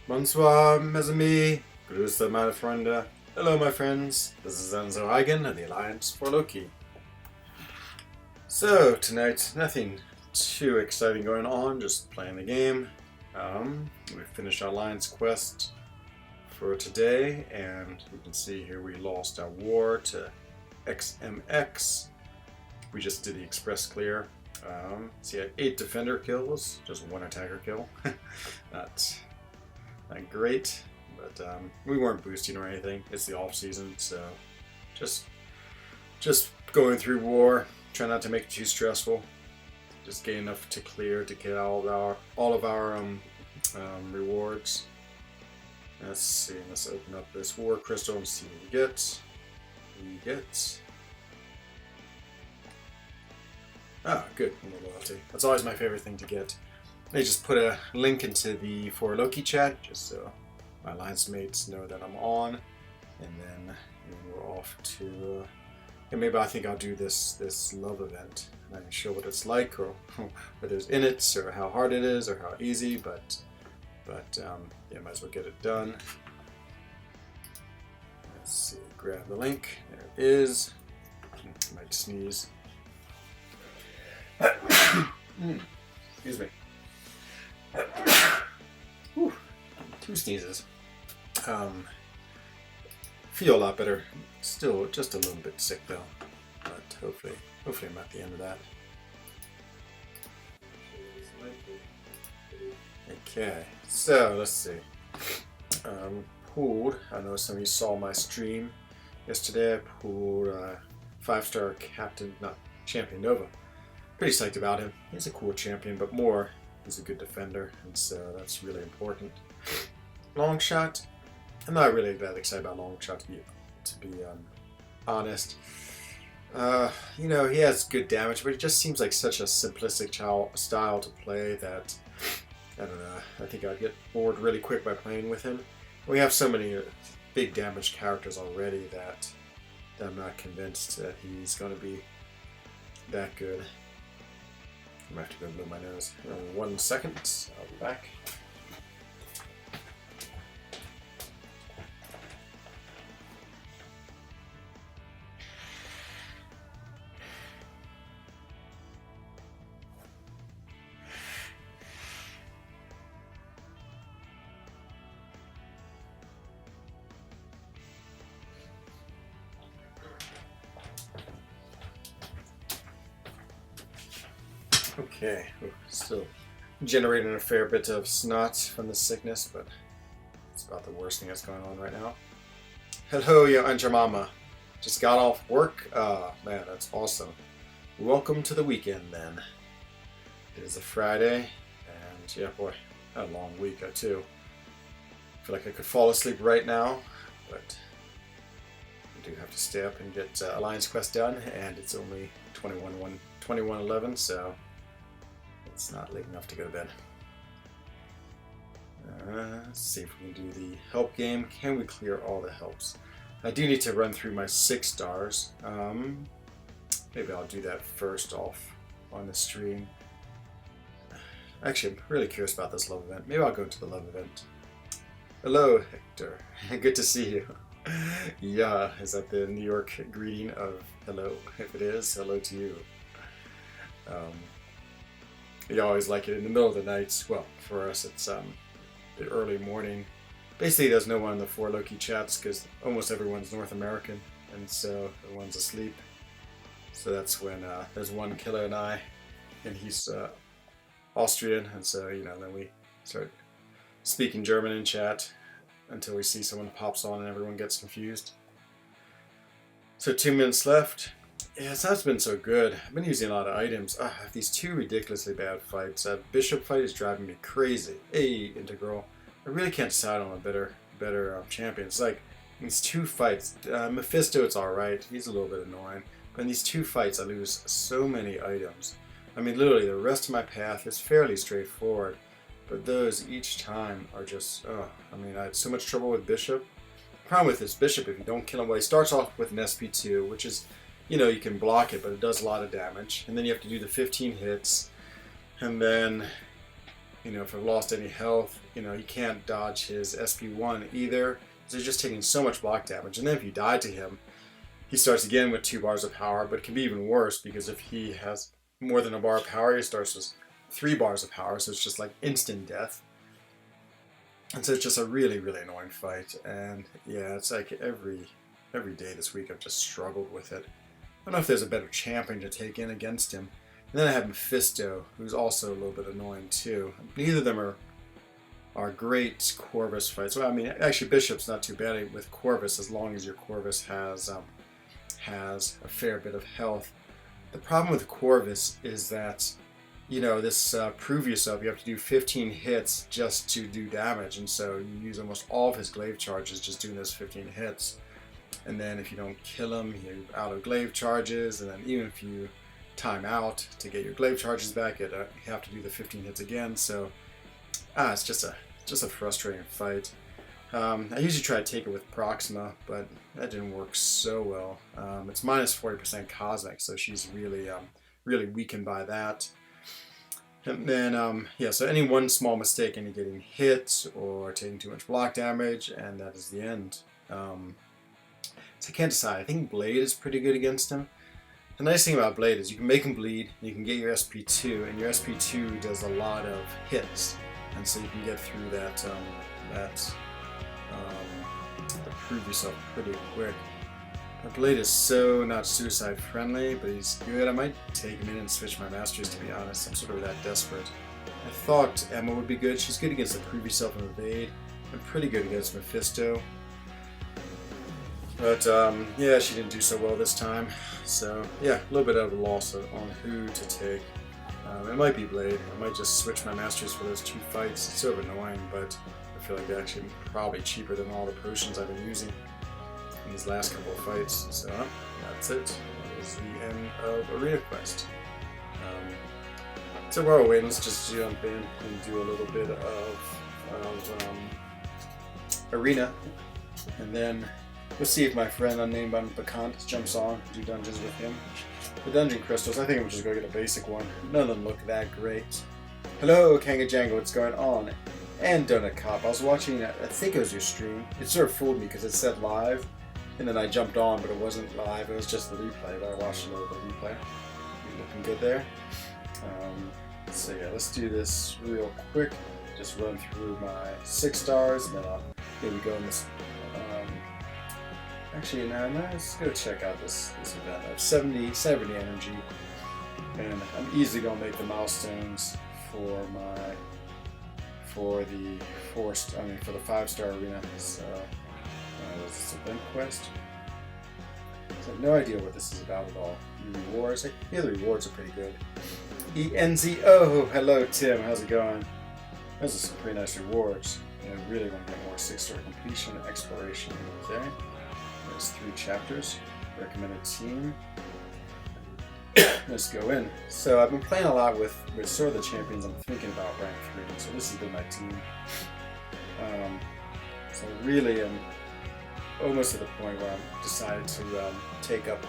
Bonsoir, mes amis. Grüße, meine Freunde. Hello, my friends. This is frENZOne of the Alliance for Loki. So, tonight, nothing too exciting going on, just playing the game. We finished our Alliance quest for today, and you can see here we lost our war to XMX. We just did the express clear. So he had 8 defender kills, just 1 attacker kill. Not great, but we weren't boosting or anything. It's the off season, so just going through war. Try not to make it too stressful. Just get enough to clear to get all of our rewards. Let's see. Let's open up this war crystal and see what we get. Ah, good. Loyalty. That's always my favorite thing to get. They just put a link into the For Loki chat, just so my alliance mates know that I'm on, and then we're off to. And maybe I think I'll do this love event, and I can show what it's like, or what there's in it, or how hard it is, or how easy. But yeah, might as well get it done. Let's see. Grab the link. There it is. Might sneeze. Excuse me. Whew. 2 sneezes. Feel a lot better. Still just a little bit sick though, but hopefully I'm at the end of that. Okay, so let's see. Pulled. I know some of you saw my stream yesterday. I pulled 5-star captain, not champion Nova. Pretty psyched about him. He's a cool champion, but more, he's a good defender, and so that's really important. Long shot. I'm not really that excited about long shot to be honest. You know, he has good damage, but it just seems like such a simplistic style to play that I don't know. I think I'd get bored really quick by playing with him. We have so many big damage characters already that I'm not convinced that he's going to be that good. I'm going to have to go blow my nose. 1 second. I'll be back. Okay, still generating a fair bit of snot from the sickness, but it's about the worst thing that's going on right now. Hello, and your mama. Just got off work? Man, that's awesome. Welcome to the weekend then. It is a Friday, and yeah, boy, a long week too. I feel like I could fall asleep right now, but I do have to stay up and get Alliance Quest done, and it's only 21:11, so it's not late enough to go to bed. Let's see if we can do the help game. Can we clear all the helps? I do need to run through my 6 stars. Maybe I'll do that first off on the stream. Actually, I'm really curious about this love event. Maybe I'll go to the love event. Hello, Hector. Good to see you. Yeah, is that the New York greeting of hello? If it is, hello to you. We always like it in the middle of the night. Well, for us, it's the early morning. Basically, there's no one in the For Loki chats because almost everyone's North American, and so everyone's asleep. So that's when there's one killer and I, and he's Austrian, and so then we start speaking German in chat until we see someone pops on and everyone gets confused. So 2 minutes left. Yeah, it's not been so good. I've been using a lot of items. I have these 2 ridiculously bad fights. That Bishop fight is driving me crazy. Hey, Integral. I really can't decide on a better champion. It's like, these 2 fights. Mephisto, it's alright. He's a little bit annoying. But in these 2 fights, I lose so many items. I mean, literally, the rest of my path is fairly straightforward. But those, each time, are just, I mean, I had so much trouble with Bishop. The problem with this Bishop, if you don't kill him, well, he starts off with an SP2, which is, you can block it, but it does a lot of damage. And then you have to do the 15 hits. And then if I've lost any health, he can't dodge his SP1 either. So he's just taking so much block damage. And then if you die to him, he starts again with 2 bars of power, but it can be even worse because if he has more than a bar of power, he starts with 3 bars of power, so it's just like instant death. And so it's just a really, really annoying fight. And yeah, it's like every day this week I've just struggled with it. I don't know if there's a better champion to take in against him. And then I have Mephisto, who's also a little bit annoying too. Neither of them are great Corvus fights. Well, I mean, actually Bishop's not too bad with Corvus as long as your Corvus has a fair bit of health. The problem with Corvus is that, this prove yourself, you have to do 15 hits just to do damage, and so you use almost all of his glaive charges just doing those 15 hits. And then if you don't kill him, you're out of glaive charges, and then even if you time out to get your glaive charges back, you have to do the 15 hits again. So it's just a frustrating fight. I usually try to take it with Proxima, but that didn't work so well. It's minus 40% Cosmic, so she's really weakened by that. And then, so any one small mistake, any getting hit or taking too much block damage, and that is the end. So I can't decide. I think Blade is pretty good against him. The nice thing about Blade is you can make him bleed, you can get your SP2, and your SP2 does a lot of hits, and so you can get through prove yourself pretty quick. But Blade is so not suicide friendly, but he's good. I might take him in and switch my masters, to be honest. I'm sort of that desperate. I thought Emma would be good. She's good against the prove yourself and evade, and pretty good against Mephisto. But yeah, she didn't do so well this time. So yeah, a little bit of a loss on who to take. It might be Blade. I might just switch my masters for those 2 fights. It's sort of annoying, but I feel like they're actually probably cheaper than all the potions I've been using in these last couple of fights. So that's it. That is the end of Arena Quest. So while we're waiting, let's just jump in and do a little bit of Arena, and then we'll see if my friend unnamed Unbekant jumps on to do dungeons with him. The dungeon crystals, I think I'm just going to get a basic one. None of them look that great. Hello, Kanga Django, what's going on? And Donut Cop. I was watching, I think it was your stream. It sort of fooled me because it said live, and then I jumped on, but it wasn't live. It was just the replay, but I watched a little bit of replay. You're looking good there. So yeah, let's do this real quick. Just run through my 6 stars, and then I'll maybe go in this. Actually, now let's go check out this event. I have 70 energy, and I'm easily gonna make the milestones for the 5-star arena. So this is event quest. So I have no idea what this is about at all. Rewards, yeah, the rewards are pretty good. ENZ, oh, hello Tim, how's it going? Those are some pretty nice rewards. And I really want to get more 6-star completion and exploration. Okay. There's 3 chapters. Recommended team. Let's go in. So I've been playing a lot with sort of the champions I'm thinking about rank 3. So this has been my team. So really I'm almost at the point where I've decided to take up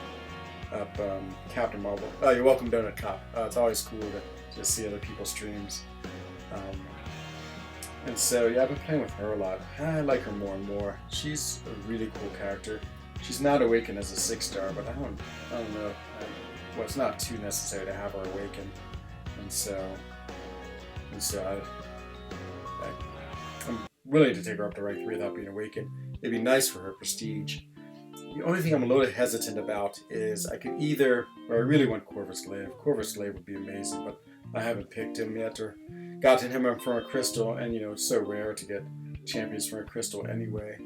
Captain Marvel. Oh, you're welcome, Donut Cop. It's always cool to just see other people's streams. And so yeah, I've been playing with her a lot. I like her more and more. She's a really cool character. She's not awakened as a 6-star, but I don't know. Well, it's not too necessary to have her awaken, and so I'm willing to take her up to rank 3 without being awakened. It'd be nice for her prestige. The only thing I'm a little hesitant about is I could either, or I really want Corvus Glaive. Corvus Glaive would be amazing, but I haven't picked him yet or gotten him from a crystal, and it's so rare to get champions from a crystal anyway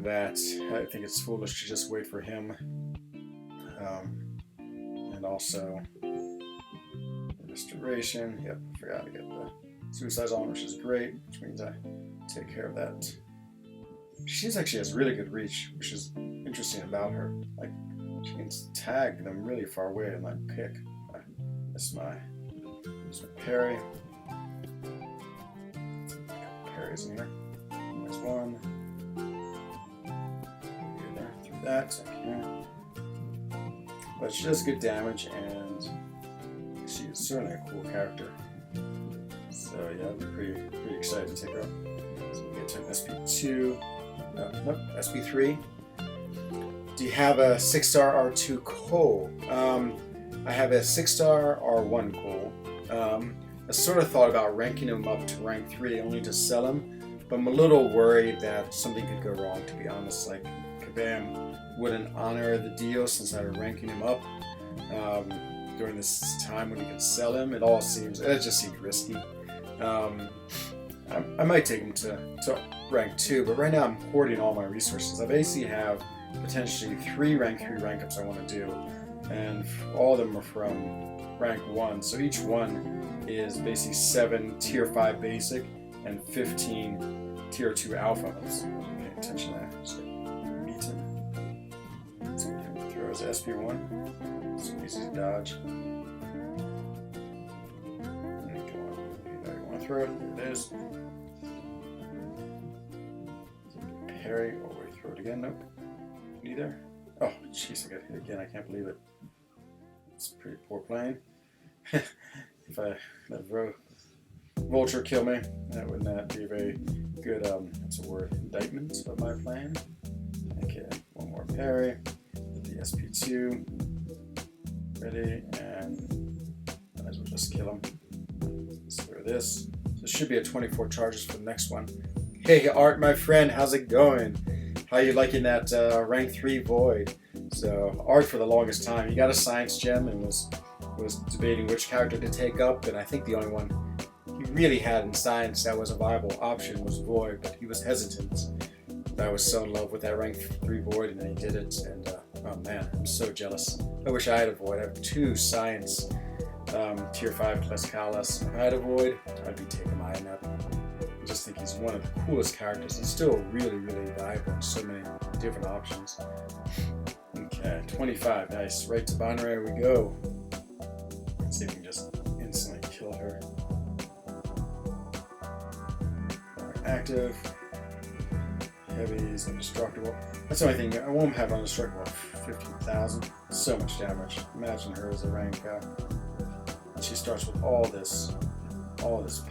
that I think it's foolish to just wait for him. And also restoration. Yep, I forgot to get the suicide on, which is great, which means I take care of that. She actually has really good reach, which is interesting about her. Like, she can tag them really far away and like pick. That's my parry. Parries in here. There's one. There, through that. Okay. But she does good damage, and she is certainly a cool character. So yeah, I'd be pretty excited to take her up. So we get to an SP2. Nope, SP3. Do you have a 6-star R2 Cole? I have a 6-star R1 Cole. I sort of thought about ranking him up to rank 3 only to sell him, but I'm a little worried that something could go wrong, to be honest. Like, Kabam wouldn't honor the deal since I was ranking him up during this time when we could sell him. It just seemed risky. I might take him to rank 2, but right now I'm hoarding all my resources. I basically have potentially 3 rank 3 rank ups I want to do, and all of them are from rank 1. So each one is basically 7 tier 5 basic and 15 tier 2 alpha ups. Pay attention there. Just get beaten. So we can throw his SP1. So easy to dodge. Throw it. There it is. Parry. Oh, wait, throw it again. Nope. Neither. Oh, jeez, I got hit again. I can't believe it. It's pretty poor playing. If I let Vulture kill me, that would not be a very good, what's the word, indictment of my plan. Okay, one more parry. Get the SP2. Ready, and might as well just kill him. Let's throw this. So it should be a 24 charges for the next one. Hey Art, my friend, how's it going? How you liking that rank 3 Void? So Art, for the longest time, he got a science gem and was debating which character to take up, and I think the only one he really had in science that was a viable option was Void, but he was hesitant. I was so in love with that rank 3 Void, and then he did it, and oh man, I'm so jealous. I wish I had a Void. I have 2 science tier 5 Clascalis. If I had a Void, I'd be taking mine up. I just think he's one of the coolest characters and still really, really viable in so many different options. Okay, 25, nice. Right to binary we go. Let's see if we can just instantly kill her. Active. Heavy's indestructible. That's the only thing, I won't have indestructible. 15,000. So much damage. Imagine her as a rank. She starts with all this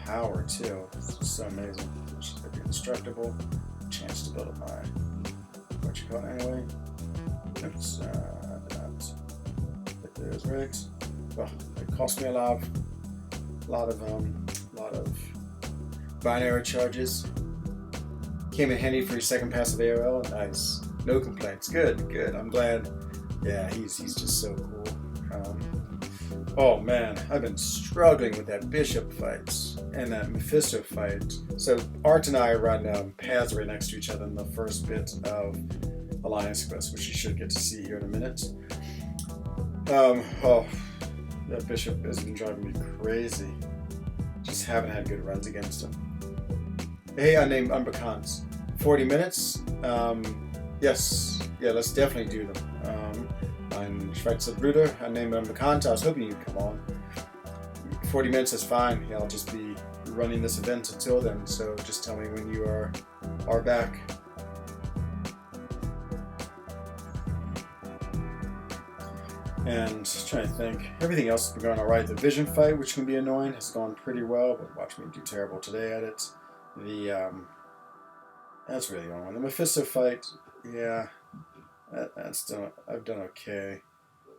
power too. It's just so amazing. She's gonna be indestructible. Chance to build up my what you call it anyway. Oops, that there's right. Well, it cost me a lot of binary charges. Came in handy for your second passive AOL. Nice. No complaints. Good. I'm glad. Yeah, he's just so cool. Oh man, I've been struggling with that Bishop fight and that Mephisto fight. So Art and I run paths right next to each other in the first bit of Alliance Quest, which you should get to see here in a minute. Oh, that Bishop has been driving me crazy. Just haven't had good runs against him. Hey, I'm named Unbekans. 40 minutes? Yes. Yeah, let's definitely do them. I'm Schweizerbrüder. I'm named Unbekannt. I was hoping you'd come on. 40 minutes is fine. Yeah, I'll just be running this event until then, so just tell me when you are back. And trying to think, everything else has been going alright. The Vision fight, which can be annoying, has gone pretty well, but watch me do terrible today at it. That's really the only one. The Mephisto fight, yeah, I've done okay.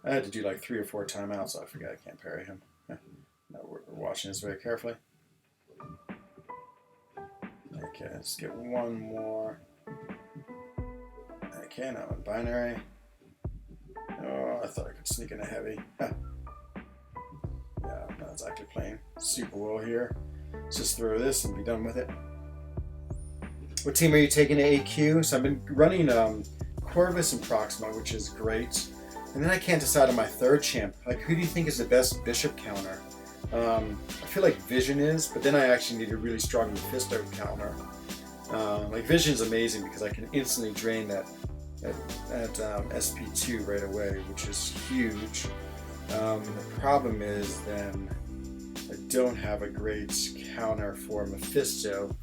I had to do like 3 or 4 timeouts, so I forgot I can't parry him. Now we're watching this very carefully. Okay, let's get one more. Okay, now in binary. Oh, I thought I could sneak in a heavy. Yeah, no, it's actually playing super well here. Let's just throw this and be done with it. What team are you taking to AQ? So I've been running Corvus and Proxima, which is great. And then I can't decide on my third champ. Like, who do you think is the best Bishop counter? I feel like Vision is, but then I actually need a really strong Mephisto counter. Like, Vision's amazing because I can instantly drain that SP2 right away, which is huge. The problem is then I don't have a great counter for Mephisto.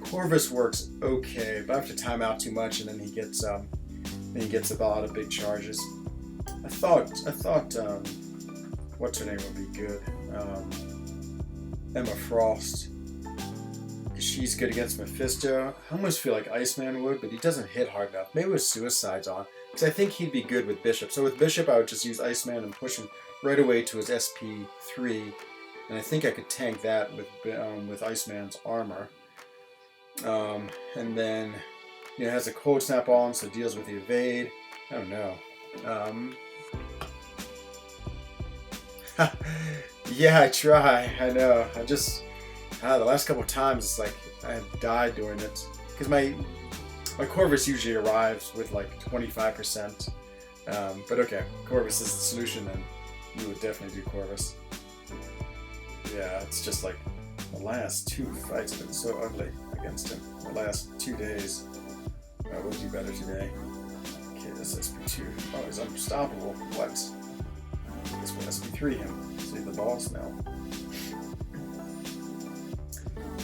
Corvus works okay, but I have to time out too much, and then he gets a lot of big charges. I thought what's her name would be good. Emma Frost. She's good against Mephisto. I almost feel like Iceman would, but he doesn't hit hard enough. Maybe with Suicide's on, because I think he'd be good with Bishop. So with Bishop, I would just use Iceman and push him right away to his SP3, and I think I could tank that with Iceman's armor. And then, you know, it has a Cold Snap on, so it deals with the evade. I don't know. Yeah, I try. I know. I just the last couple of times it's like I have died doing it because my Corvus usually arrives with like 25%. But okay, Corvus is the solution, and we would definitely do Corvus. Yeah, it's just like the last 2 fights have been so ugly against him. The last 2 days. I will do better today. Okay, this SP2. Oh, he's unstoppable. What? I guess we'll SP3 him. Save the boss now.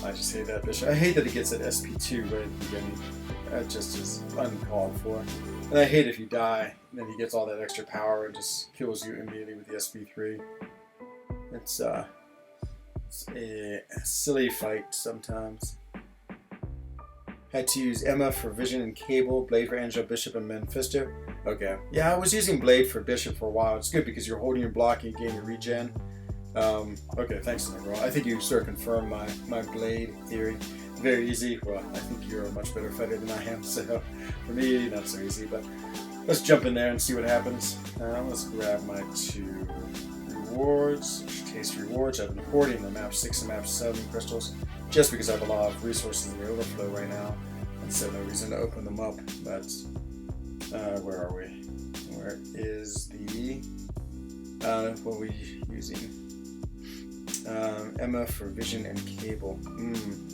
I just hate that Bishop. I hate that he gets at SP2 right at the beginning. That just is uncalled for. And I hate if you die, and then he gets all that extra power and just kills you immediately with the SP3. It's a silly fight sometimes. Had to use Emma for Vision and Cable, Blade for Angel, Bishop, and Mephisto. Okay. Yeah, I was using Blade for Bishop for a while. It's good because you're holding your block and you gain your regen. Okay, thanks, Negro. I think you sort of confirmed my Blade theory. Very easy. Well, I think you're a much better fighter than I am, so for me, not so easy. But let's jump in there and see what happens. Let's grab my 2 rewards. Taste rewards. I've been hoarding the map 6 and map 7 crystals just because I have a lot of resources in the overflow right now, and so no reason to open them up. But where are we? Where is the what are we using? Emma for Vision and Cable.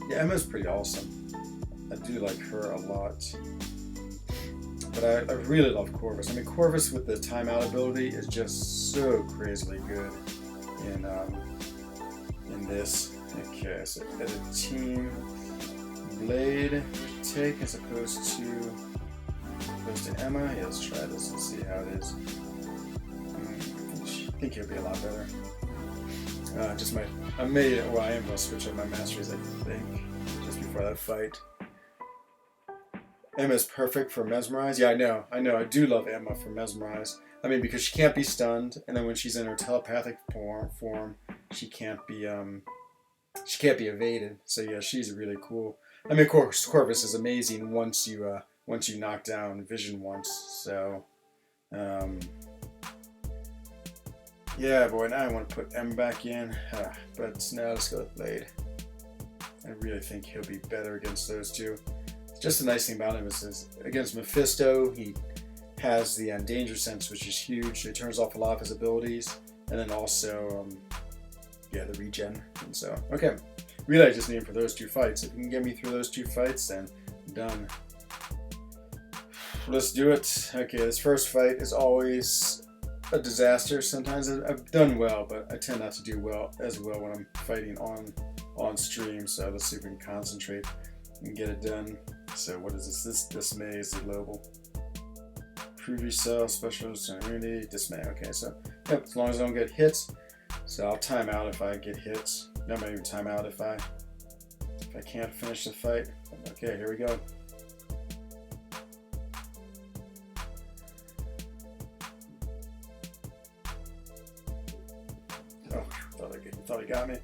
Yeah, Emma's pretty awesome. I do like her a lot. But I really love Corvus. I mean, Corvus with the timeout ability is just so crazily good in this. Okay, so edit team. Blade take as opposed to Emma. Yeah, let's try this and see how it is. I think he'll be a lot better. I am going to switch up my masteries, I think, just before that fight. Emma's perfect for Mesmerize. Yeah, I know, I do love Emma for Mesmerize. I mean, because she can't be stunned, and then when she's in her telepathic form, she can't be evaded. So yeah, she's really cool. I mean, of course, Corvus is amazing once you knock down Vision once. So, yeah, boy, now I want to put M back in, but now let's go with Blade. I really think he'll be better against those two. Just the nice thing about him is against Mephisto, he has the danger sense, which is huge. So he turns off a lot of his abilities, and then also, yeah, the regen. And so, okay, really, I just need him for those 2 fights. If you can get me through those 2 fights, then I'm done. Let's do it. Okay, this first fight is always a disaster. Sometimes I've done well, but I tend not to do as well when I'm fighting on stream. So let's see if we can concentrate and get it done. So what is this? This Dismay is the global. Prove yourself, special immunity, Dismay. Okay, so yep, as long as I don't get hits. So I'll time out if I get hits. No, I might even time out if I can't finish the fight. Okay, here we go. Oh, thought he got me.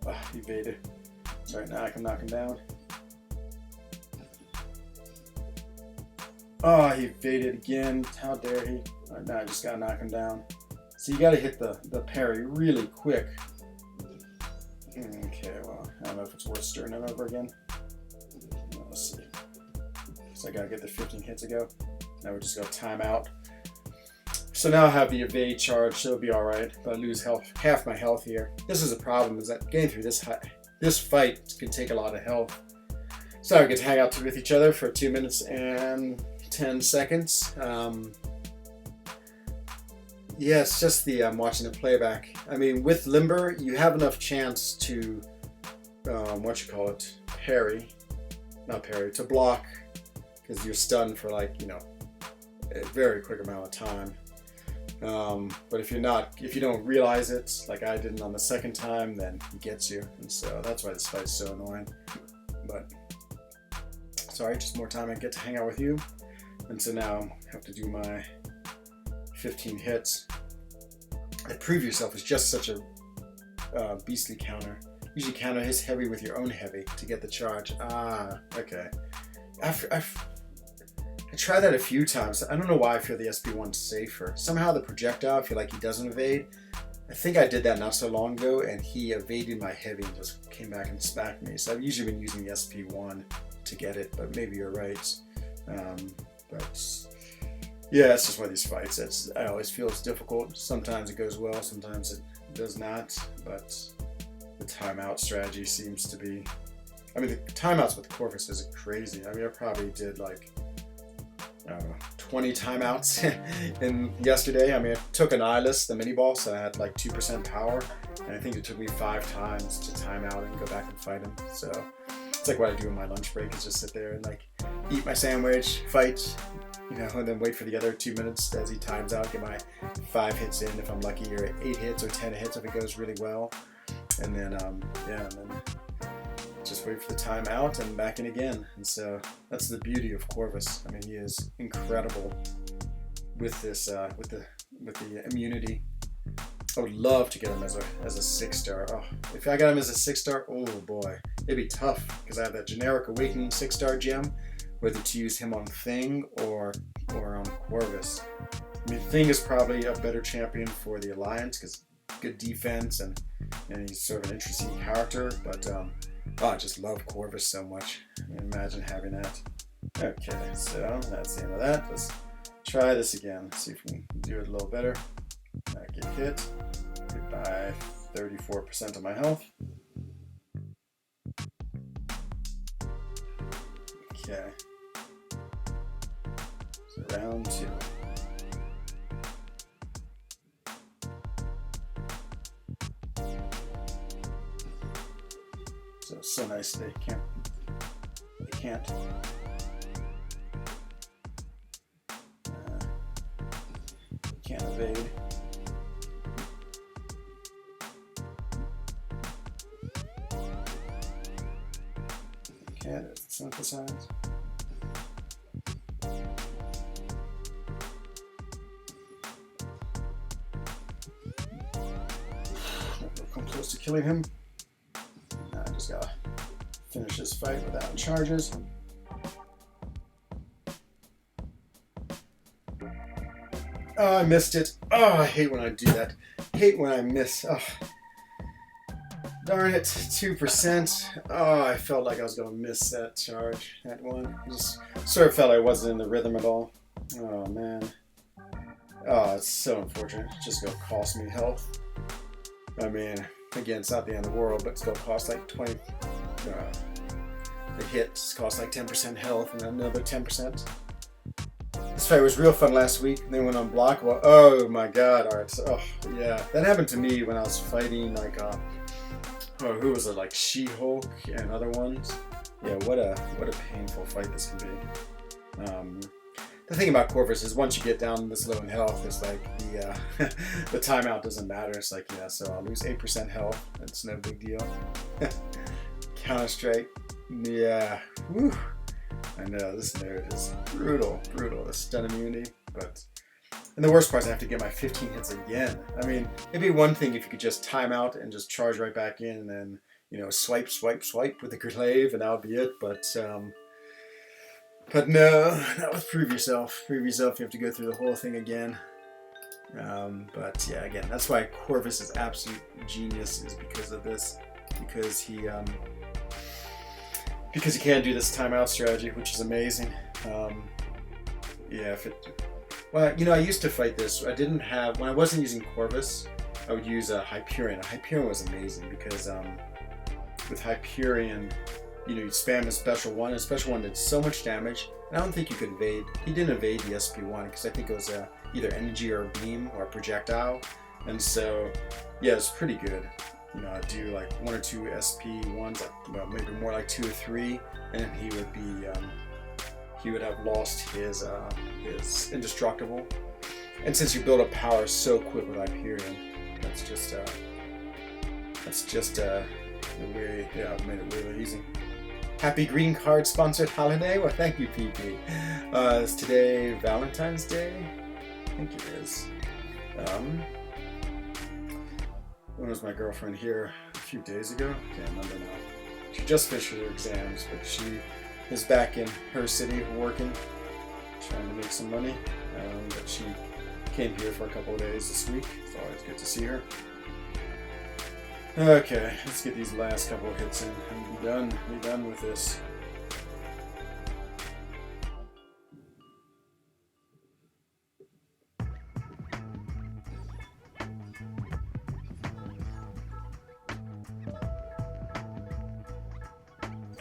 Oh, he evaded. Sorry, now I can knock him down. Oh, he evaded again. How dare he? Right, now I just gotta knock him down. So you gotta hit the parry really quick. Okay, well, I don't know if it's worth starting it over again. Let's see. So I gotta get the 15 hits ago. Now we just go timeout. So now I have the evade charge, so it'll be alright, but I lose half my health here. This is a problem, is that getting through this fight can take a lot of health. So we get to hang out with each other for 2 minutes and 10 seconds. Yeah, it's just the watching the playback. I mean, with Limber, you have enough chance to, to block, because you're stunned for like, a very quick amount of time. But if you don't realize it, like I didn't on the second time, then he gets you. And so that's why this fight's so annoying. But sorry, just more time I get to hang out with you. And so now I have to do my 15 hits. And Prove Yourself is just such a beastly counter. Usually counter his heavy with your own heavy to get the charge. Ah, okay. I tried that a few times. I don't know why I feel the SP1's safer. Somehow the projectile, I feel like he doesn't evade. I think I did that not so long ago, and he evaded my heavy and just came back and smacked me. So I've usually been using the SP1 to get it, but maybe you're right. But yeah, it's just one of these fights. I always feel it's difficult. Sometimes it goes well, sometimes it does not. But the timeout strategy seems to be. I mean, the timeouts with Corvus is crazy. I mean, I probably did like, I don't know, 20 timeouts in yesterday. I mean, I took an eyeless, the mini ball, so I had like 2% power, and I think it took me 5 times to time out and go back and fight him. So it's like what I do in my lunch break is just sit there and like eat my sandwich, fight, you know, and then wait for the other 2 minutes as he times out, get my 5 hits in if I'm lucky, or 8 hits or 10 hits if it goes really well, and then yeah, and then just wait for the timeout and back in again. And so that's the beauty of Corvus. I mean, he is incredible with this with the immunity. I would love to get him as a 6-star. Oh, if I got him as a 6-star, oh boy, it'd be tough because I have that generic Awakening 6-star gem, whether to use him on Thing or on Corvus. I mean, Thing is probably a better champion for the Alliance because good defense and he's sort of an interesting character, but oh, I just love Corvus so much. I mean, imagine having that. Okay, so that's the end of that. Let's try this again. See if we can do it a little better. I get hit by 34% of my health. Okay. So round 2. So nice they can't evade. Okay, that's the synthesize. We'll come close to killing him. I just gotta finish this fight without charges. Oh, I missed it. Oh, I hate when I do that. Hate when I miss. Oh, darn it, 2%. Oh, I felt like I was gonna miss that charge, that one. Just sort of felt I wasn't in the rhythm at all. Oh man. Oh, it's so unfortunate. It's just gonna cost me health. I mean, again, it's not the end of the world, but it's gonna cost like 20. The hits cost like 10% health and then another 10%. This fight was real fun last week, and then went unblockable. Oh my god, Art. Oh yeah, that happened to me when I was fighting like oh, who was it, like She-Hulk and other ones. Yeah, what a painful fight this can be. The thing about Corvus is once you get down this low in health, it's like the the timeout doesn't matter. It's like, yeah, so I'll lose 8% health. It's no big deal. Counter Strike. Yeah. Whew. I know, this nerd is brutal, the stun immunity, and the worst part is I have to get my 15 hits again. I mean, it'd be one thing if you could just time out and just charge right back in and then, you know, swipe with the glaive and that would be it, but no, not with Prove Yourself. Prove Yourself, you have to go through the whole thing again. But yeah, again, that's why Corvus is absolute genius, is because of this, because he can't do this timeout strategy, which is amazing. Yeah, well, you know, I used to fight this. I didn't have, when I wasn't using Corvus, I would use a Hyperion. Hyperion was amazing because with Hyperion, you know, you'd spam a special one, and special one did so much damage, and I don't think you could evade. He didn't evade the SP1 because I think it was either energy or a beam or a projectile, and so yeah, it's pretty good. You know, I'd do like 1 or 2 SP1s, well, maybe more like 2 or 3, and he would be, he would have lost his indestructible. And since you build up power so quick with Hyperion, that's just the way, yeah, it made it really easy. Happy green card sponsored holiday. Well, thank you, PP. Is today Valentine's Day? I think it is. When was my girlfriend here? A few days ago? Can't remember now. She just finished her exams, but she is back in her city working, trying to make some money. But she came here for a couple of days this week. It's always good to see her. Okay, let's get these last couple of hits in and be done with this.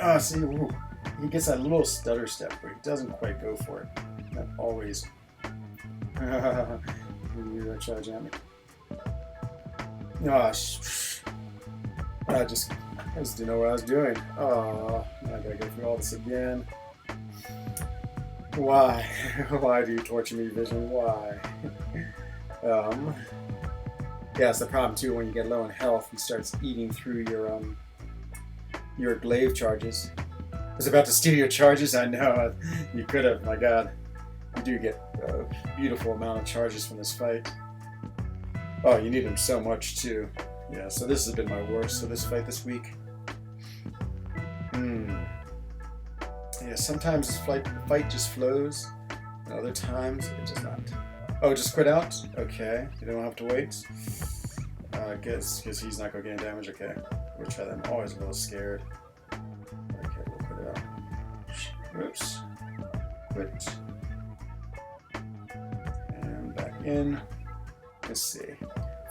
Ah, see, ooh, he gets that little stutter step, but he doesn't quite go for it. Not always. You charge at me. Gosh. I just didn't know what I was doing. Oh, I gotta go through all this again. Why? Why do you torture me, Vision? Why? Yeah, it's the problem too when you get low in health. He starts eating through your glaive charges. I was about to steal your charges. I know you could have. My God, you do get a beautiful amount of charges from this fight. Oh, you need them so much too. Yeah, so this has been my worst. So this fight this week. Yeah, sometimes this fight just flows, and other times it does not. Oh, just quit out? Okay, you don't have to wait. I guess because he's not going to get any damage. Okay, we'll try that. I'm always a little scared. Okay, we'll quit it out. Oops. Quit. And back in. Let's see.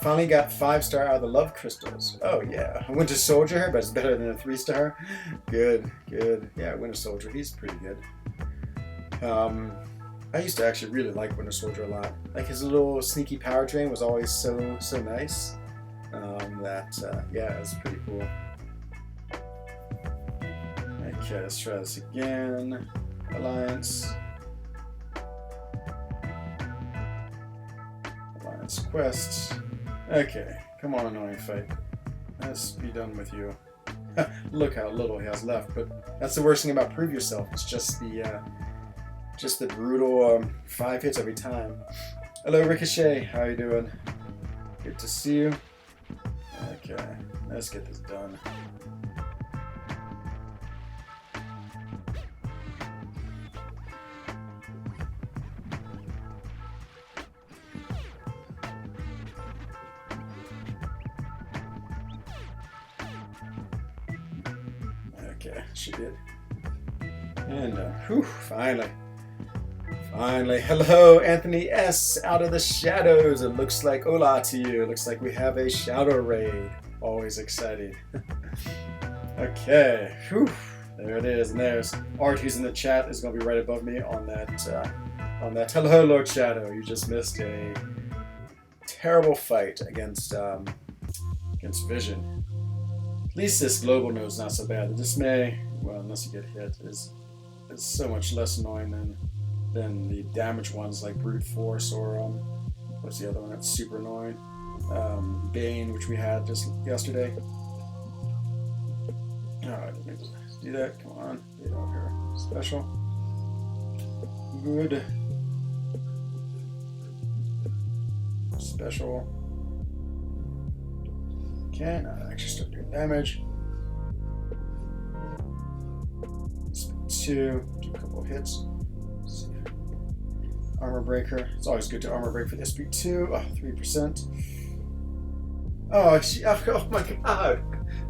Finally got 5-star out of the love crystals. Oh yeah, Winter Soldier, but it's better than a 3-star. Good, good. Yeah, Winter Soldier, he's pretty good. I used to actually really like Winter Soldier a lot. Like his little sneaky power drain was always so nice. Yeah, it was pretty cool. Okay, let's try this again. Alliance. Alliance quests. Okay, come on, annoying fight. Let's be done with you. Look how little he has left, but that's the worst thing about Prove Yourself. It's just the brutal 5 hits every time. Hello, Ricochet. How you doing? Good to see you. Okay, let's get this done. Okay, she did. And whew, finally. Finally. Hello, Anthony S. Out of the shadows. It looks like hola to you. It looks like we have a shadow raid. Always exciting. Okay. Whew. There it is. And there's Art, who's in the chat, is going to be right above me on that. Hello, Lord Shadow. You just missed a terrible fight against Vision. At least this global node's not so bad. The dismay, well, unless you get hit, is so much less annoying than the damage ones like Brute Force or what's the other one that's super annoying? Bane, which we had just yesterday. Alright, let me just do that. Come on, get over here. Special. Good. Special. Okay, now I actually start doing damage. Speed 2, do a couple of hits. Let's see. Armor breaker. It's always good to armor break for the speed 2. Oh, 3%. Oh my god!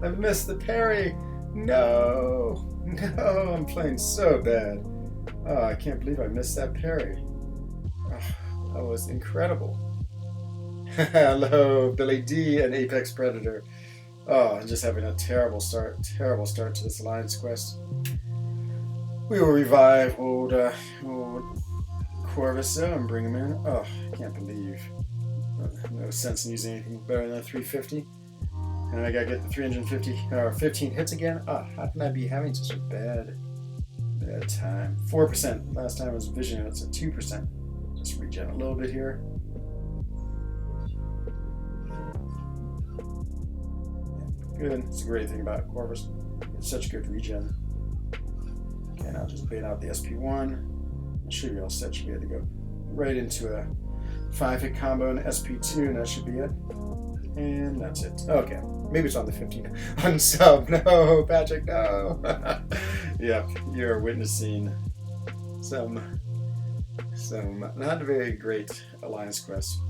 I missed the parry! No! No, I'm playing so bad. Oh, I can't believe I missed that parry. Oh, that was incredible. Hello, Billy D and Apex Predator. Oh, I'm just having a terrible start to this Alliance quest. We will revive old Corvus and bring him in. Oh, I can't believe. No sense in using anything better than a 350. And I gotta get the 350 or 15 hits again. Oh, how can I be having such a bad time? 4%. Last time it was Vision, it's at 2%. Just regen a little bit here. Good. It's a great thing about Corvus. It's such good regen. Okay, now just bait out the SP1. I should be all set. Should be able to go right into a 5-hit combo and SP2, and that should be it. And that's it. Okay. Maybe it's on the 15 unsub. No, Patrick, no. Yeah, you're witnessing some not very great alliance quests.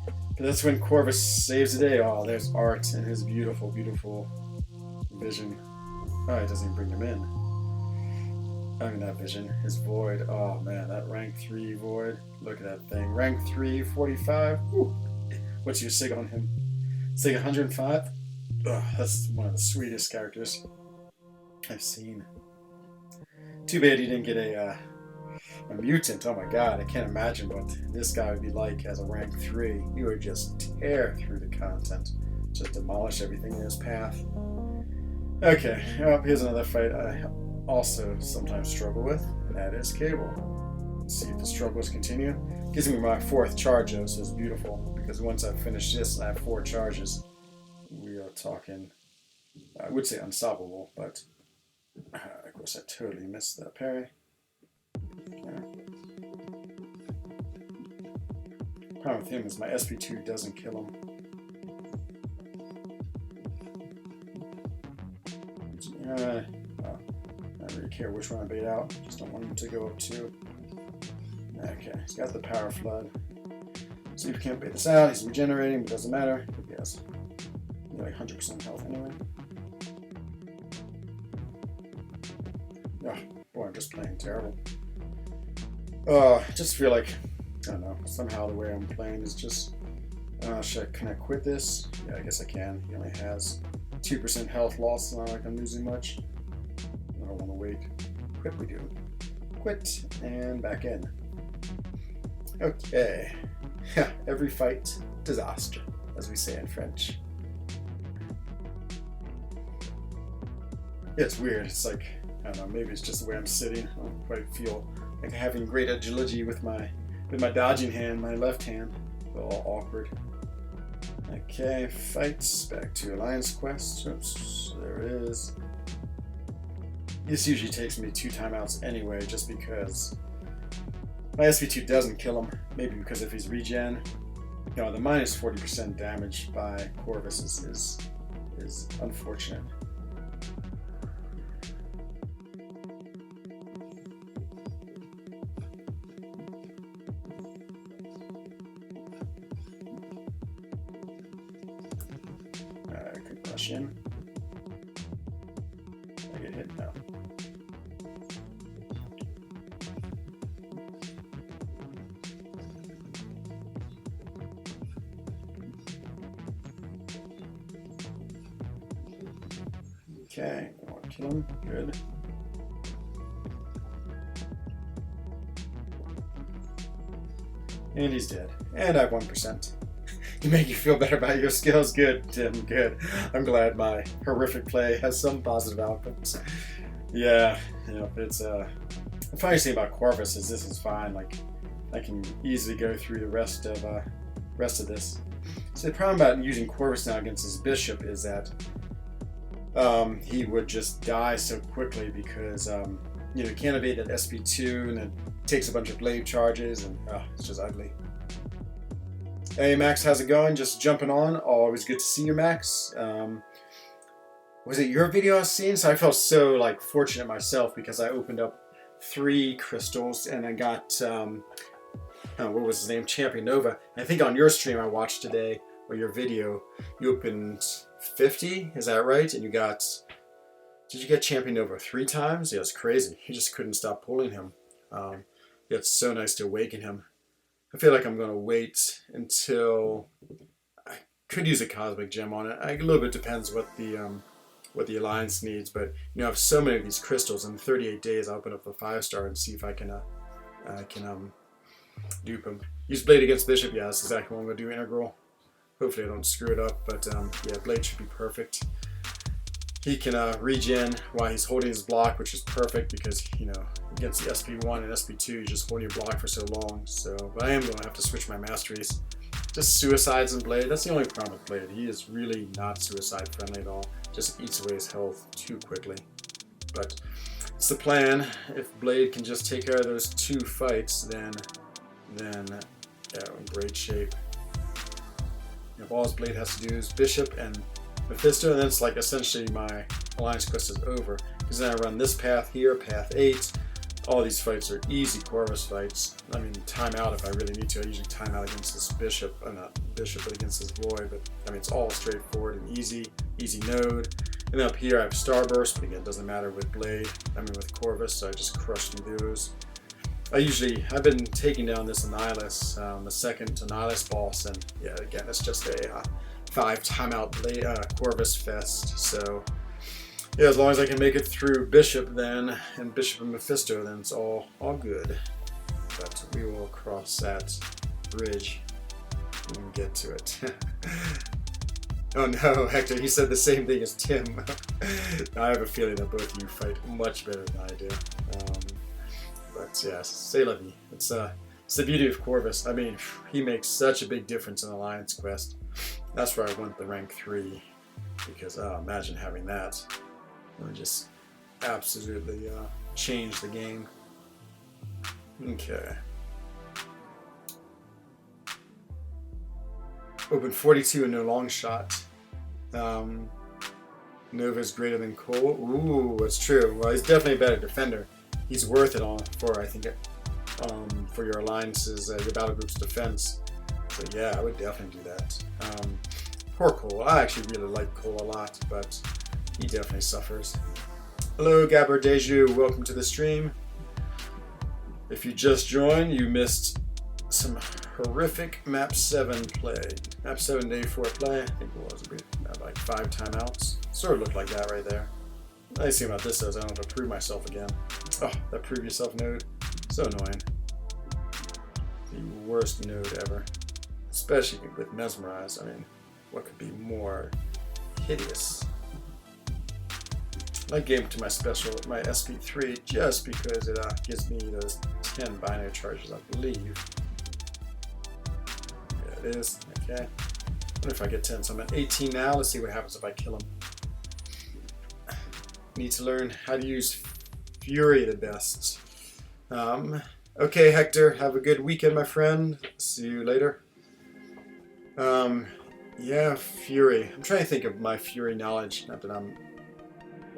But that's when Corvus saves the day. Oh, there's Art and his beautiful, beautiful vision. Oh, it doesn't even bring him in. I mean, that vision, his void. Oh man, that rank 3 void. Look at that thing. Rank 3, 45. Whew. What's your sig on him? Sig 105? Oh, that's one of the sweetest characters I've seen. Too bad he didn't get a mutant. Oh my god, I can't imagine what this guy would be like as a rank 3. He would just tear through the content. Just demolish everything in his path. Okay, well, here's another fight I also sometimes struggle with, and that is Cable. Let's see if the struggles continue. Gives me my 4th charge though, so it's beautiful, because once I finish this and I have 4 charges, we are talking, I would say unstoppable, but of course I totally missed that parry. Okay. Problem with him is my SP2 doesn't kill him. I don't really care which one I bait out, just don't want him to go up too. Okay, he's got the power flood. See if we can't bait this out. He's regenerating, but it doesn't matter. He has like 100% health anyway. Oh, boy, I'm just playing terrible. I just feel like, I don't know, somehow the way I'm playing is just, can I quit this? Yeah, I guess I can. He only has 2% health loss, it's not like I'm losing much. I don't want to wait. Quit we do. Quit, and back in. Okay. Every fight, disaster, as we say in French. Yeah, it's weird. It's like, I don't know, maybe it's just the way I'm sitting. I don't quite feel like having great agility with my dodging hand, my left hand. It's all awkward. Okay, fights. Back to Alliance Quest. Oops, there it is. This usually takes me 2 timeouts anyway, just because my SP2 doesn't kill him. Maybe because if he's regen. You know, the minus 40% damage by Corvus is unfortunate. Could rush in. I get hit now. Okay, I want to kill him. Good. And he's dead. And I have 1%. To make you feel better about your skills. Good, Tim, good. I'm glad my horrific play has some positive outcomes. Yeah, you know, it's the funny thing about Corvus is this is fine. Like, I can easily go through the rest of this. So the problem about using Corvus now against his bishop is that he would just die so quickly because you know, he can't evade that SP2 and it takes a bunch of blade charges and it's just ugly. Hey Max, how's it going? Just jumping on. Always good to see you, Max. Was it your video I was seeing? So I felt so like fortunate myself because I opened up 3 crystals and I got what was his name? Champion Nova. I think on your stream I watched today, or your video, you opened 50, is that right? And you got, did you get Champion Nova 3 times? Yeah, it's crazy. You just couldn't stop pulling him. Yeah, it's so nice to awaken him. I feel like I'm going to wait until I could use a cosmic gem on it. A little bit depends what the alliance needs, but you know, I have so many of these crystals. In 38 days, I'll open up the 5-star and see if I can dupe him. Use Blade against Bishop. Yeah, that's exactly what I'm going to do. Integral. Hopefully I don't screw it up, but yeah, Blade should be perfect. He can regen while he's holding his block, which is perfect because, you know, against the SP1 and SP2, you just hold your block for so long. So, but I am going to have to switch my masteries. just suicides in Blade. That's the only problem with Blade. He is really not suicide friendly at all. Just eats away his health too quickly. But it's the plan. If Blade can just take care of those 2 fights, then yeah, we're in great shape. If all his Blade has to do is Bishop and Mephisto, and then it's like essentially my Alliance quest is over. Because then I run this path here, path 8. All these fights are easy Corvus fights. I mean, time out if I really need to. I usually time out against this Bishop, not Bishop, but against this Void. But I mean, it's all straightforward and easy node. And then up here I have Starburst, but again, it doesn't matter with Blade. I mean, with Corvus, so I just crush through those. I've been taking down this Annihilus, the second Annihilus boss, and yeah, again, it's just a 5 timeout Blade, Corvus fest. So yeah, as long as I can make it through Bishop then, and Bishop and Mephisto, then it's all good. But we will cross that bridge when we get to it. Oh no, Hector, he said the same thing as Tim. I have a feeling that both of you fight much better than I do. But yeah, c'est la vie. It's the beauty of Corvus. I mean, he makes such a big difference in Alliance Quest. That's where I want the rank 3. Because imagine having that. It would just absolutely change the game. Okay. Open 42 and no long shot. Nova's greater than Cole. Ooh, that's true. Well, he's definitely a better defender. He's worth it for, I think, for your alliances, your battle group's defense. So yeah, I would definitely do that. Poor Cole. I actually really like Cole a lot, but he definitely suffers. Hello, Gabber Deju. Welcome to the stream. If you just joined, you missed some horrific Map 7 play. Map 7 Day 4 play. I think it was like 5 timeouts. Sort of looked like that right there. The nice thing about this is I don't have to prove myself again. Oh, that prove yourself node. So annoying. The worst node ever. Especially with Mesmerize. I mean, what could be more hideous? I gave it to my SP3 just because it gives me those 10 binary charges, I believe. Yeah, it is. Okay. I wonder if I get 10. So I'm at 18 now. Let's see what happens if I kill him. Need to learn how to use Fury the best. Okay, Hector. Have a good weekend, my friend. See you later. Yeah, Fury. I'm trying to think of my Fury knowledge. Not that I'm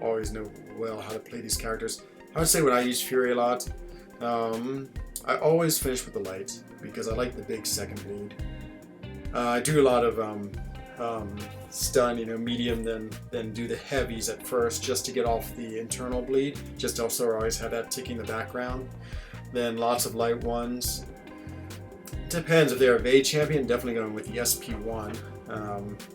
always know well how to play these characters. I would say when I use Fury a lot, I always finish with the light because I like the big second bleed. I do a lot of stun, medium, then do the heavies at first just to get off the internal bleed. Just also always have that ticking in the background. Then lots of light ones. Depends if they're a Evade champion. Definitely going with the SP1.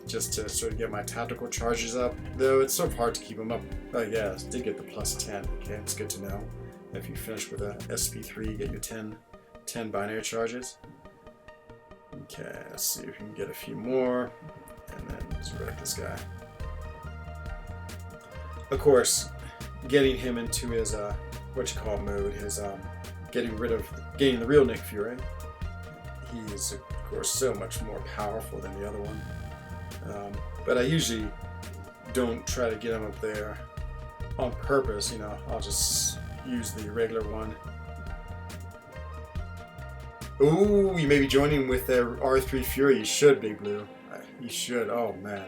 Just to sort of get my tactical charges up, though it's sort of hard to keep them up. Oh yeah, I did get the plus 10. Okay, it's good to know. If you finish with a SP3, you get your 10 binary charges. Okay, let's see if we can get a few more, and then let's wreck this guy. Of course, getting him into his mode, his getting the real Nick Fury. He is, of course, so much more powerful than the other one. But I usually don't try to get him up there on purpose, I'll just use the regular one. Ooh, you may be joining with the R3 Fury. You should, Big Blue. You should. Oh, man.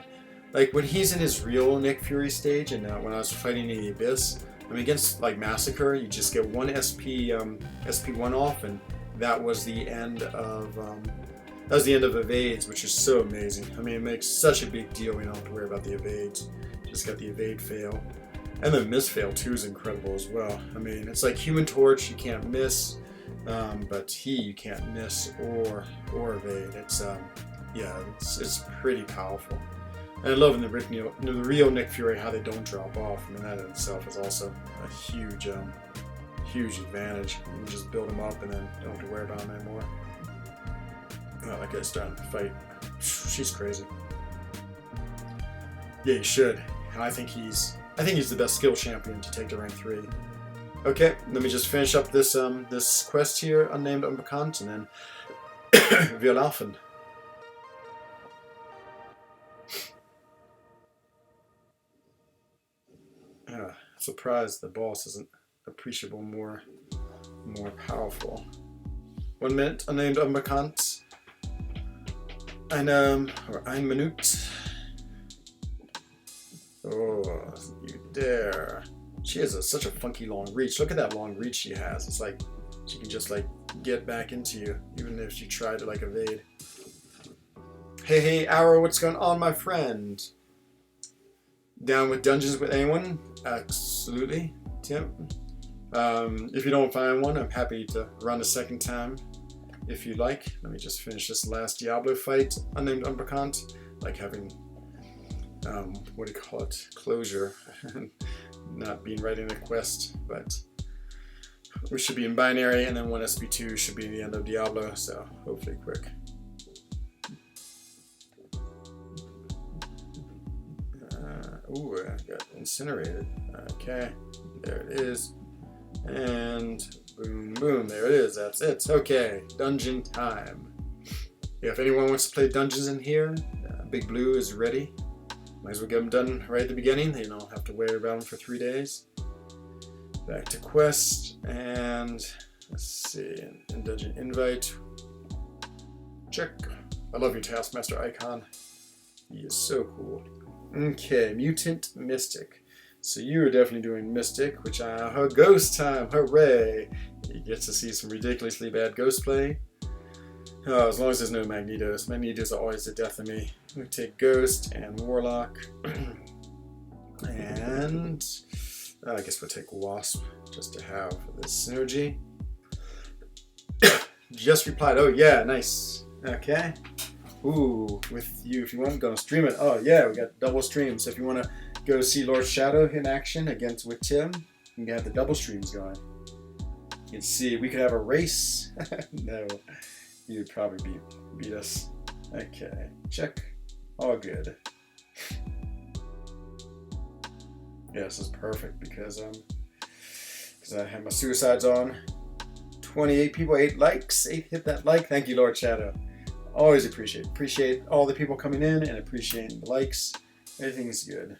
Like, when he's in his real Nick Fury stage, and when I was fighting in the Abyss, against, Massacre, you just get one SP1 off, and that was the end of evades, which is so amazing. It makes such a big deal. We don't have to worry about the evades. Just got the evade fail, and the miss fail too is incredible as well. It's like Human Torch, you can't miss, but you can't miss or evade. It's pretty powerful. And I love in the real Nick Fury how they don't drop off. That in itself is also a huge advantage. You can just build them up and then don't have to worry about them anymore. Oh, that guy's starting to fight. She's crazy. Yeah, you should. I think he's the best skill champion to take to rank 3. Okay, let me just finish up this quest here, Unnamed Unbekannt, and then wir laufen. Surprised the boss isn't appreciable more powerful. 1 minute, unnamed unbekannt. Ein Minute. Oh, you dare. She has such a funky long reach. Look at that long reach she has. It's like she can just like get back into you, even if she tried to like evade. Hey, Arrow, what's going on, my friend? Down with dungeons with anyone? Absolutely, Tim. If you don't find one, I'm happy to run a second time if you like. Let me just finish this last Diablo fight. Unnamed unbekannt. Like having, what do you call it? Closure. Not being right in a quest, but we should be in binary, and then 1 SP2 should be the end of Diablo, so hopefully quick. Ooh, I got incinerated. Okay, there it is. And boom, boom, there it is. That's it. Okay, dungeon time. Yeah, if anyone wants to play dungeons in here, Big Blue is ready. Might as well get them done right at the beginning. They don't have to worry about them for 3 days. Back to quest, and let's see, in dungeon invite. Check. I love your Taskmaster icon. He is so cool. Okay, Mutant Mystic. So you're definitely doing Mystic, which ghost time, hooray! You get to see some ridiculously bad ghost play. Oh, as long as there's no Magnetos. Magnetos are always the death of me. We take Ghost and Warlock. And I guess we'll take Wasp just to have this synergy. Just replied. Oh yeah, nice. Okay. Ooh, with you if you want, gonna stream it. Oh yeah, we got double streams. So if you want to go see Lord Shadow in action against with Tim, you can have the double streams going. You can see we could have a race. No, you'd probably beat us. Okay, check. All good. Yeah, this is perfect because I have my suicides on. 28 people, 8 likes. 8 hit that like. Thank you, Lord Shadow. Always appreciate all the people coming in and appreciating the likes. Everything's good.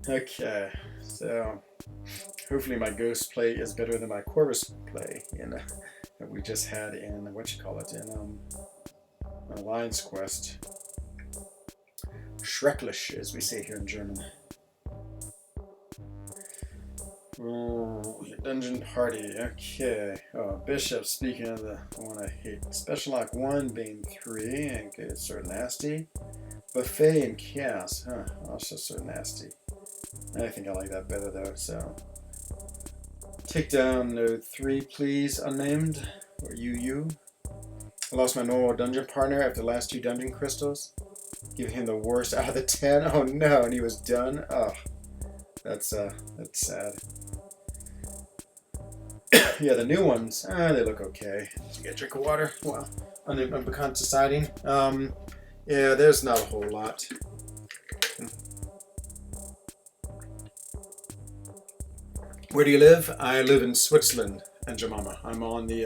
Okay, so hopefully my ghost play is better than my Corvus play that we just had in in Alliance Quest. Schrecklich, as we say here in German. Oh, dungeon party. Okay. Oh, Bishop. Speaking of the one I hate, Special Lock 1, Bane 3. Okay, it's sort of nasty. Buffet and Chaos. Huh. Also sort of nasty. I think I like that better though. So, take down node 3, please. Unnamed or you. I lost my normal dungeon partner after the last 2 dungeon crystals. Give him the worst out of the 10. Oh no, and he was done. Oh, that's sad. Yeah, the new ones, they look okay. Did you get a drink of water? Well, unbekannt deciding. Yeah, there's not a whole lot. Where do you live? I live in Switzerland, and Jamama. I'm on the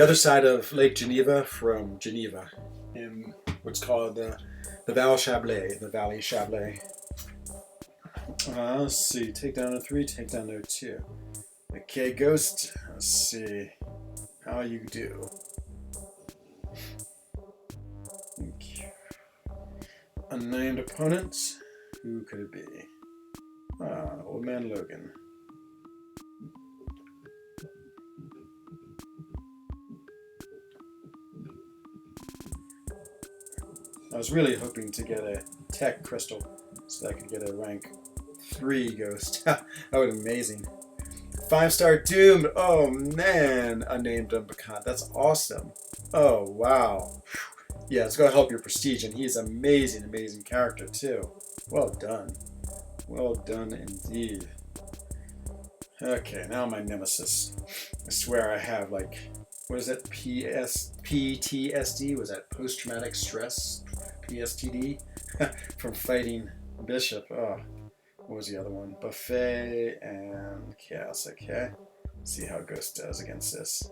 other side of Lake Geneva from Geneva, in what's called the Val Chablais, the Valley Chablais. Let's see, take down a 3, take down a 2. Okay, Ghost, let's see how you do. Okay. Unnamed opponent, who could it be? Old Man Logan. I was really hoping to get a tech crystal so that I could get a rank 3 ghost. That would be amazing. 5-star doomed. Oh man, unnamed unbekannt. That's awesome. Oh wow. Yeah, it's gonna help your prestige, and he's amazing, amazing character too. Well done. Well done indeed. Okay, now my nemesis. I swear I have like, what is it? PTSD? Was that post-traumatic stress? PSTD? From fighting Bishop. Oh, what was the other one? Buffet and Chaos. Okay. Let's see how Ghost does against this.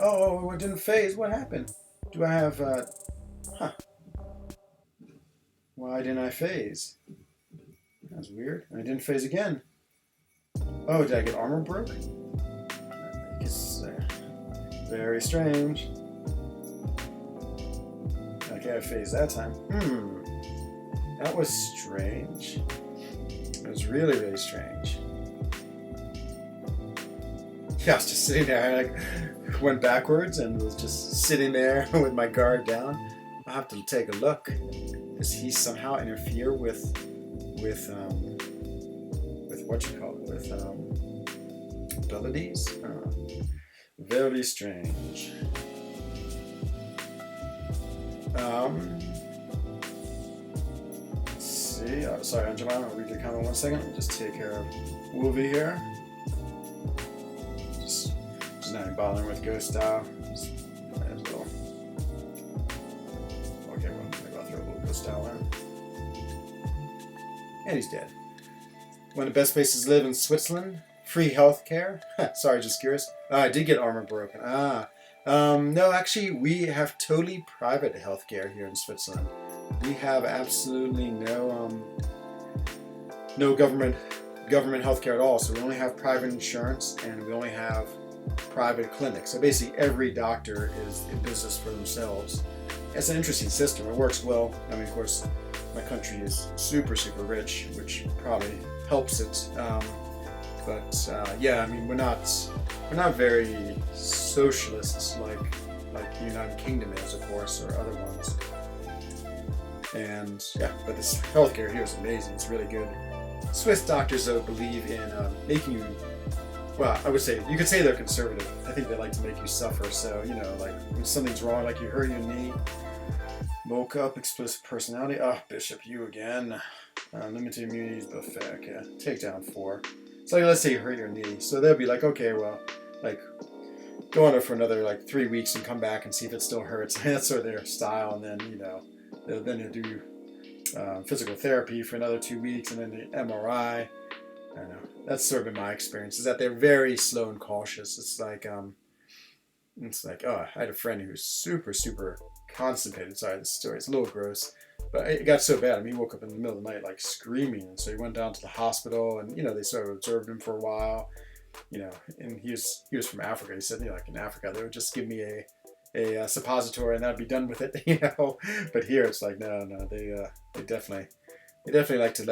Oh, it didn't phase. What happened? Do I have, huh. Why didn't I phase? That's weird. I didn't phase again. Oh, did I get armor broke? I guess, very strange. Okay, I phased that time. That was strange. It was really, really strange. Yeah, I was just sitting there. I like went backwards and was just sitting there with my guard down. I'll have to take a look. Does he somehow interfere with what you call it? With abilities? Very strange. Let's see. Sorry, Angela. I'll read your comment 1 second. I'll just take care of Wolvie here. Just not bothering with Ghost Style. Might as well. Okay, well, maybe I'll throw a little Ghost Style in. And he's dead. One of the best places to live in Switzerland. Free healthcare. Sorry, just curious. I did get armor broken. No, actually, we have totally private healthcare here in Switzerland. We have absolutely no government healthcare at all. So we only have private insurance, and we only have private clinics. So basically, every doctor is in business for themselves. It's an interesting system. It works well. I mean, of course, my country is super, super rich, which probably helps it. But yeah, I mean, we're not very socialist like the United Kingdom is, of course, or other ones. And yeah, but this healthcare here is amazing. It's really good. Swiss doctors, though, believe in making you. Well, I would say you could say they're conservative. I think they like to make you suffer. So like when something's wrong, like you hurt your knee, woke up, explicit personality. Oh, Bishop, you again. Limited immunities buffet. Okay, take down 4. So let's say you hurt your knee. So they'll be like, okay, well, like go on it for another 3 weeks and come back and see if it still hurts. That's sort of their style. And then then you'll do physical therapy for another 2 weeks, and then the MRI. I don't know. That's sort of been my experience. Is that they're very slow and cautious. It's like oh, I had a friend who was super, super constipated. Sorry, this story is a little gross. But it got so bad. I mean, he woke up in the middle of the night screaming, and so he went down to the hospital, and they sort of observed him for a while, and he was from Africa. He said, in Africa they would just give me a suppository and that'd be done with it, But here it's like no, they definitely like to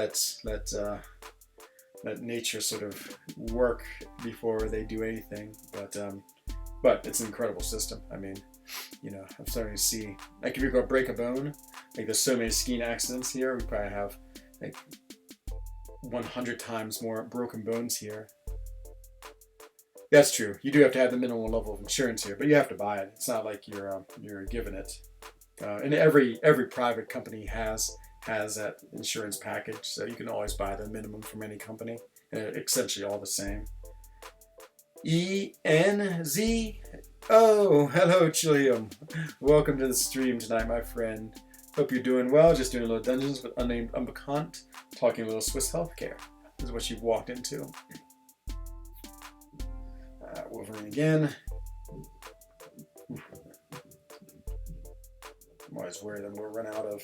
let nature sort of work before they do anything. But it's an incredible system. I mean, I'm starting to see, if you go break a bone, there's so many skiing accidents here. We probably have 100 times more broken bones here. That's true. You do have to have the minimal level of insurance here, but you have to buy it. It's not like you're given it. And every private company has that insurance package, so you can always buy the minimum from any company. And they're essentially all the same. ENZ. Oh, hello, Chilium. Welcome to the stream tonight, my friend. Hope you're doing well. Just doing a little Dungeons with Unnamed Unbekant, talking a little Swiss healthcare. This is what you've walked into. Wolverine again. I'm always worried that we'll run out of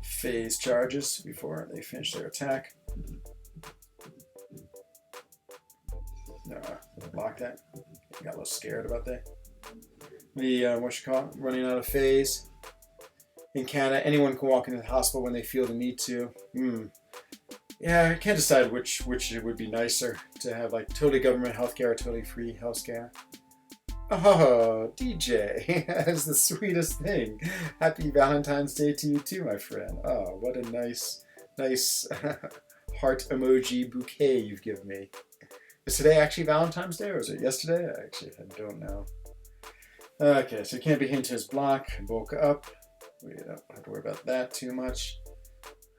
phase charges before they finish their attack. No, block that. Got a little scared about that. Running out of phase. In Canada, anyone can walk into the hospital when they feel the need to. Yeah, I can't decide which it would be nicer to have, totally government healthcare or totally free healthcare. Oh, DJ, that's the sweetest thing. Happy Valentine's Day to you too, my friend. Oh, what a nice heart emoji bouquet you've given me. Is today actually Valentine's Day, or was it yesterday? I don't know. Okay, so you can't be hinted as block. Bulk up. We don't have to worry about that too much.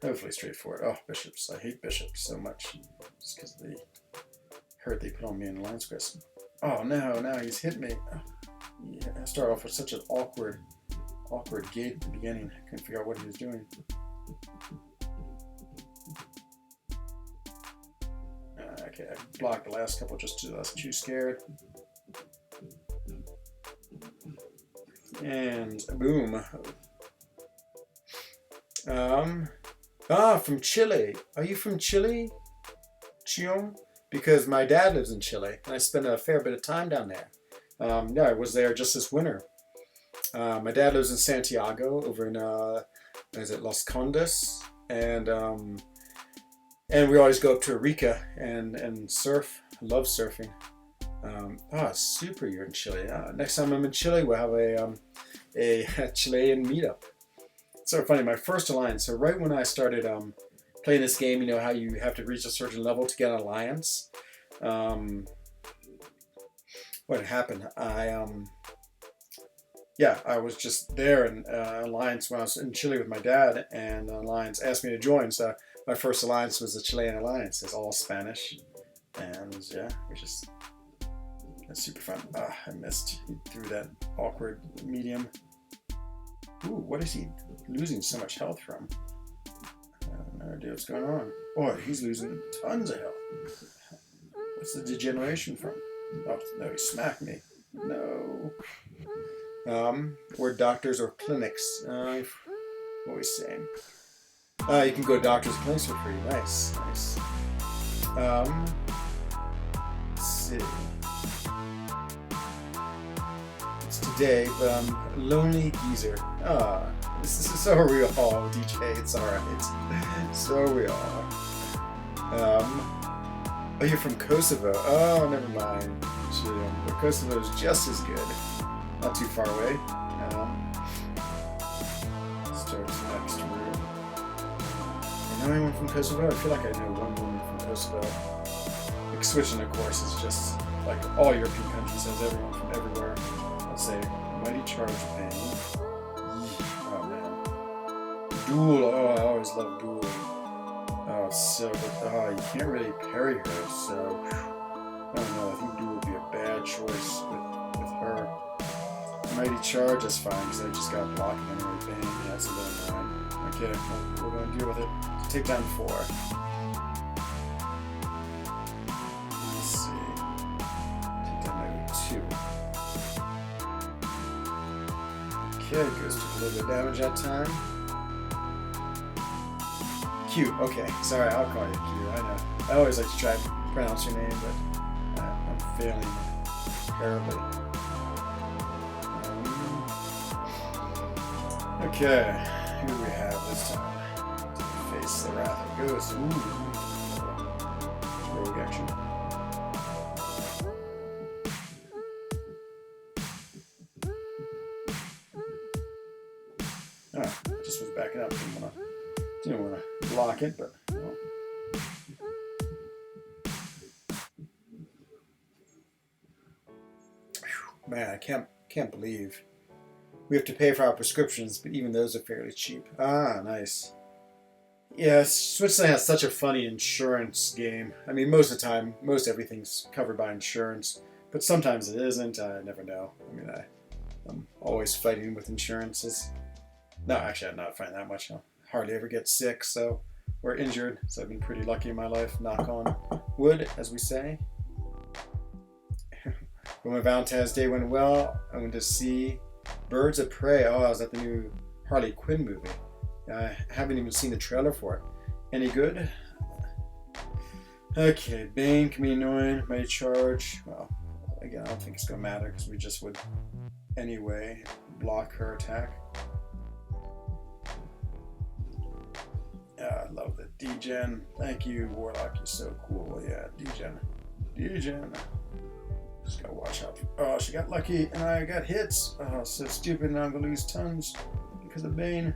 Hopefully straightforward. Oh, bishops. I hate bishops so much. Just because of the hurt they put on me in the Lions Quest. Oh no, now he's hit me. Oh, yeah, I started off with such an awkward gate at the beginning. I couldn't figure out what he was doing. Okay, I blocked the last couple just because I was too scared. And boom. From Chile. Are you from Chile, Chion? Because my dad lives in Chile, and I spent a fair bit of time down there. Yeah, I was there just this winter. My dad lives in Santiago, over in is it Los Condes, and we always go up to Arica and surf. I love surfing. Super! You're in Chile. Next time I'm in Chile, we'll have a Chilean meetup. It's so funny. My first alliance. So right when I started playing this game, you know how you have to reach a certain level to get an alliance. What happened? I was just there in alliance when I was in Chile with my dad, and alliance asked me to join. So my first alliance was the Chilean alliance. It's all Spanish, and yeah, it's super fun. I missed. He threw that awkward medium. Ooh, what is he losing so much health from? I have no idea what's going on. Oh, he's losing tons of health. What's the degeneration from? Oh, no, he smacked me. No. Or doctors or clinics. What are we saying? You can go to doctors and clinics for free. Nice, nice. Let's see. It's today, but I'm a lonely geezer. So are we all, DJ. It's alright. So are we all. Oh, you're from Kosovo. Oh, never mind. But Kosovo is just as good. Not too far away. Start next room. I know anyone from Kosovo? I feel like I know one woman from Kosovo. Like switching, of course, is just like all European countries has everyone from everywhere. Let's say Mighty Charge Pain. Oh man. Duel. Oh, I always love Duel. Oh, it's so good. Oh, you can't really parry her, so I don't know. I think Duel would be a bad choice with her. Mighty Charge is fine because I just got blocked anyway. Bang, yeah, it's a little annoying. Okay, well, we're going to deal with it. Take down 4. Let's see. Take down maybe 2. Okay, goes to a little bit of damage that time. Q, okay. Sorry, I'll call you Q. I know. I always like to try to pronounce your name, but I'm failing terribly. Okay, who do we have this time? To face the wrath of ghosts. Ooh. Rogue action. I just was backing up. Didn't want to block it, but well. Man, I can't believe we have to pay for our prescriptions, but even those are fairly cheap. Nice. Yeah, Switzerland has such a funny insurance game. I mean, most of the time, most everything's covered by insurance, but sometimes it isn't. I never know. I mean, I'm always fighting with insurances. No, actually, I'm not fighting that much. I hardly ever get sick, or injured, so I've been pretty lucky in my life. Knock on wood, as we say. But my Valentine's Day went well. I went to see Birds of Prey. Oh, I was at the new Harley Quinn movie. I haven't even seen the trailer for it. Any good? Okay, Bane can be annoying. Mighty Charge. Well, again, I don't think it's going to matter because we just would anyway block her attack. I love the D-Gen. Thank you, Warlock. You're so cool. Yeah, D-Gen. D-Gen. Just gotta watch out. Oh, she got lucky and I got hits. Oh, so stupid. Now I'm gonna lose tons because of Bane.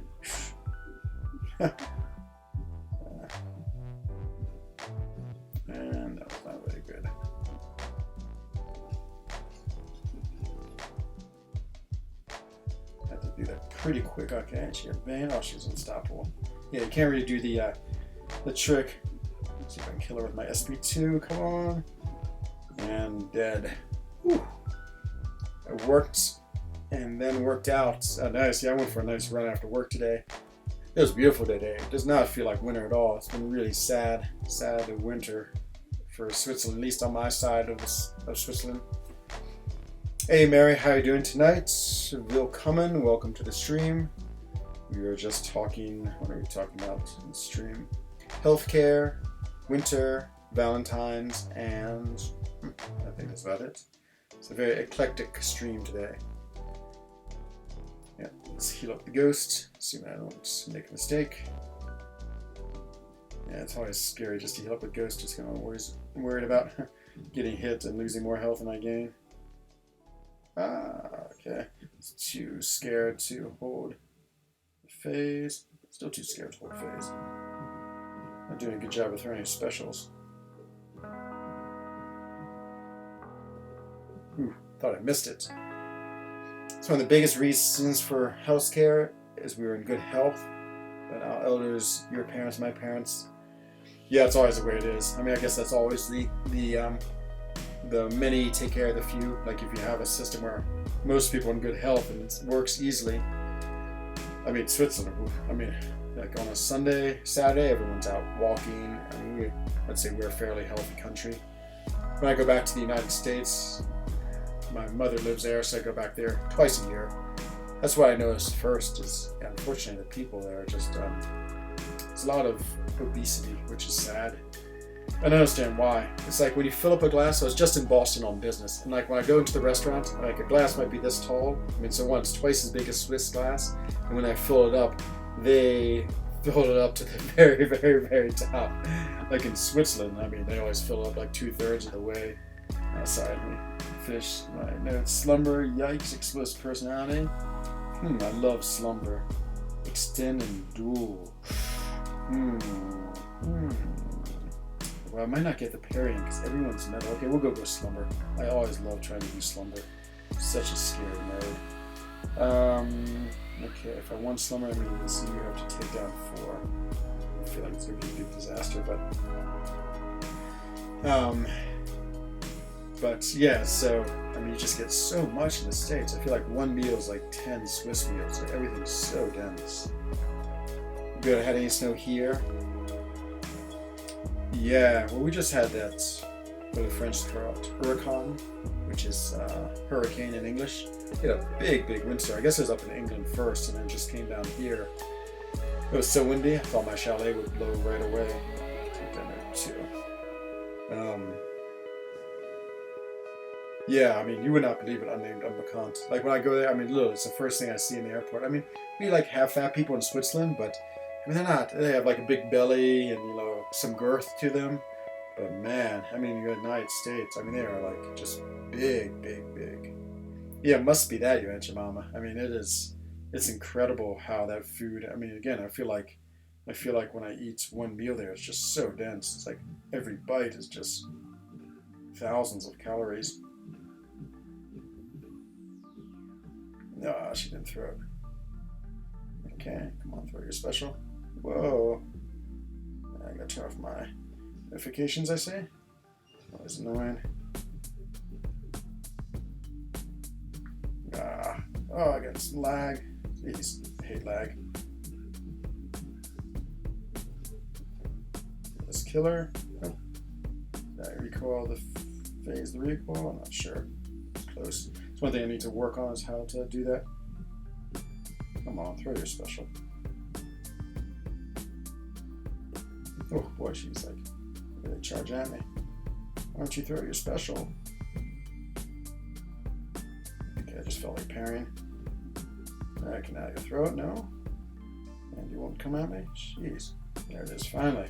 And that was not very good. Had to do that pretty quick. Okay, she got Bane. Oh, she's unstoppable. Yeah, you can't really do the trick. Let's see if I can kill her with my SP2. Come on. And dead. Whew. It worked and then worked out. Nice. Yeah, I went for a nice run after work today. It was beautiful today. It does not feel like winter at all. It's been really sad winter for Switzerland, at least on my side of Switzerland. Hey Mary, how you doing tonight? Willkommen, welcome to the stream. We were just talking, what are we talking about in the stream? Healthcare, winter, Valentine's, and I think that's about it. It's a very eclectic stream today. Yeah, let's heal up the ghost, assume I don't make a mistake. Yeah, it's always scary just to heal up a ghost, just kind of always worried about getting hit and losing more health than I gain. Okay. It's too scared to hold the phase. Still too scared to hold phase. Not doing a good job with throwing specials. Ooh, thought I missed it. It's one of the biggest reasons for healthcare is we were in good health. But our elders, your parents, my parents, yeah, it's always the way it is. I mean, I guess that's always the many take care of the few. Like if you have a system where most people are in good health and it works easily. I mean, Switzerland, I mean, like on a Sunday, Saturday, everyone's out walking. I mean, let's say we're a fairly healthy country. When I go back to the United States, my mother lives there, so I go back there twice a year. That's what I noticed first is, unfortunately, the people there are just, there's a lot of obesity, which is sad. I don't understand why. It's like when you fill up a glass, I was just in Boston on business, and like when I go into the restaurant, like a glass might be this tall. I mean, so it's twice as big as Swiss glass, and when I fill it up, they fill it up to the very, very, very top. Like in Switzerland, I mean, they always fill it up like 2/3 of the way. Sorry, let me finish my notes. Slumber, yikes, explosive personality. I love slumber. Extend and duel. Well, I might not get the parrying because everyone's metal. Okay, we'll go slumber. I always love trying to do slumber. Such a scary mode. Okay, if I want slumber, I mean, so you have to take down 4. I feel like it's going to be a big disaster, but yeah, so, I mean, you just get so much in the States. I feel like one meal is like 10 Swiss meals. Like, everything's so dense. Good, I had any snow here. Yeah, well, we just had that, what the French call it, hurricane, which is hurricane in English. It had a big, big windstorm. I guess it was up in England first, and then it just came down here. It was so windy, I thought my chalet would blow right away. Take that note too. Yeah, I mean, you would not believe it, unnamed unbekannt. Like when I go there, I mean, literally, it's the first thing I see in the airport. I mean, we like have fat people in Switzerland, but I mean, they're not. They have like a big belly and, you know, some girth to them. But man, I mean, the United States, I mean, they are like just big, big, big. Yeah, it must be that, you Aunt Mama. I mean, it's incredible how that food, I mean, again, I feel like when I eat one meal there, it's just so dense. It's like every bite is just thousands of calories. No, she didn't throw it. Okay, come on, throw your special. Whoa. I gotta turn off my notifications, I say. Always annoying. Oh, I got some lag. Jeez, I hate lag. This killer. Oh. Did I recoil the phase the recoil? I'm not sure. It's close. It's one thing I need to work on is how to do that. Come on, throw your special. Oh boy, she's like, really charge at me. Why don't you throw your special? Okay, I just felt like parrying. Alright, can I throw it? No? And you won't come at me? Jeez. There it is, finally.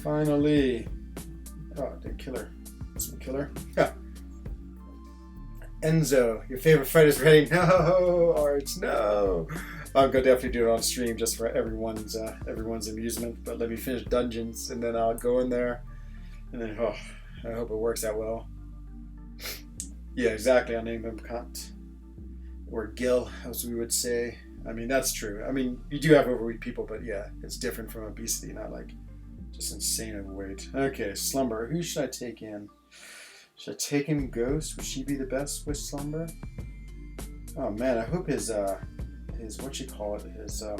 Finally. Oh, it did kill her. Some killer. Yeah. Enzo, your favorite fight is ready. No, Arts, no. I'm gonna definitely do it on stream just for everyone's amusement. But let me finish dungeons and then I'll go in there. And then, oh, I hope it works out well. Yeah, exactly. I'll name him Kant or Gil, as we would say. I mean, that's true. I mean, you do have overweight people, but yeah, it's different from obesity, not like just insane overweight. Okay, slumber. Who should I take in? Should I take in Ghost? Would she be the best with slumber? Oh man, I hope his what you call it, his I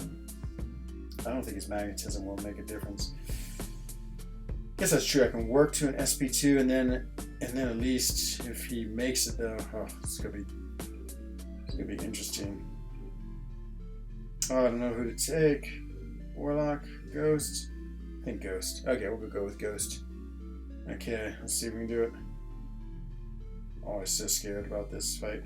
don't think his magnetism will make a difference. I guess that's true. I can work to an SP2 and then And then at least if he makes it though, oh, it's gonna be interesting. Oh, I don't know who to take. Warlock, Ghost. I think Ghost. Okay, we'll go with Ghost. Okay, let's see if we can do it. Always so scared about this fight.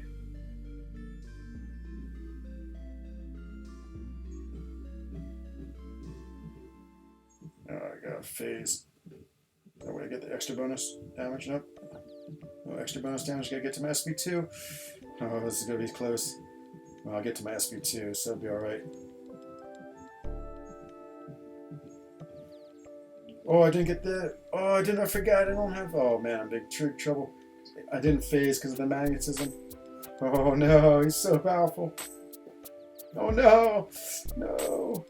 Oh, I got a phase. Oh, wait, I get the extra bonus damage? Nope. No extra bonus damage. Gotta get to my SP2. Oh, this is gonna be close. Well, I'll get to my SP2, so it'll be alright. Oh, I didn't get that. Oh, I forgot. I don't have. Oh man, I'm in big trouble. I didn't phase because of the magnetism. Oh no, he's so powerful. Oh no, no.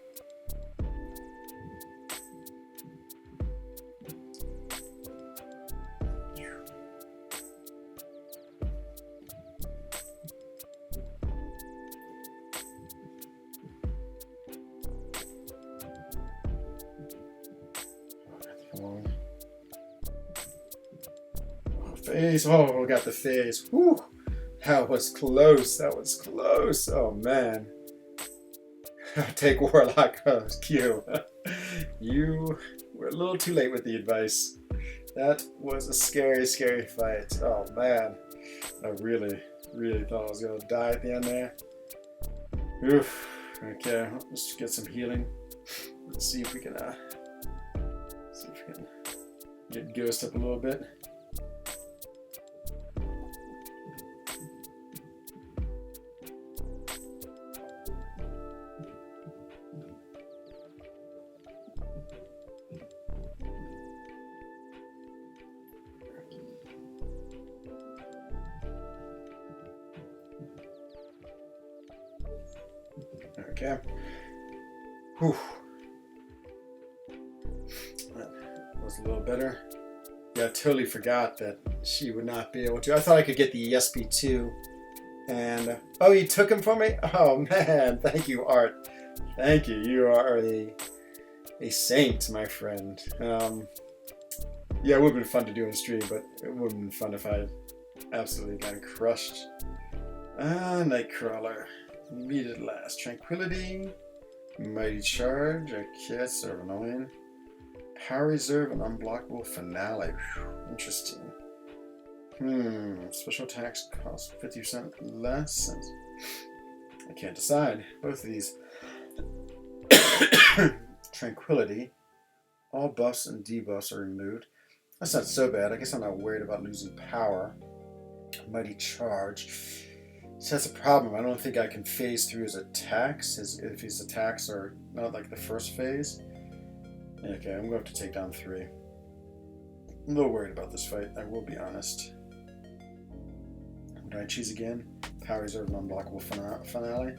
Phase. Oh, I got the phase. Whew. That was close. That was close. Oh, man. Take Warlock. Oh, Q. You were a little too late with the advice. That was a scary, scary fight. Oh, man. I really, really thought I was going to die at the end there. Oof. Okay, let's get some healing. Let's see if we can get Ghost up a little bit. Okay. Whew. That was a little better. Yeah, I totally forgot that she would not be able to. I thought I could get the SP2. And, oh, you took him from me? Oh, man. Thank you, Art. Thank you. You are a saint, my friend. Yeah, it would have been fun to do on stream, but it would have been fun if I absolutely got crushed. Nightcrawler. Immediate last. Tranquility. Mighty Charge. Okay, so annoying. Power Reserve and Unblockable Finale. Whew, interesting. Special attacks cost 50% less. I can't decide. Both of these. Tranquility. All buffs and debuffs are removed. That's not so bad. I guess I'm not worried about losing power. Mighty Charge. So that's a problem. I don't think I can phase through his attacks. If his attacks are not like the first phase. Okay, I'm going to have to take down 3. I'm a little worried about this fight, I will be honest. What do I choose again? Power Reserve and Unblockable Finale.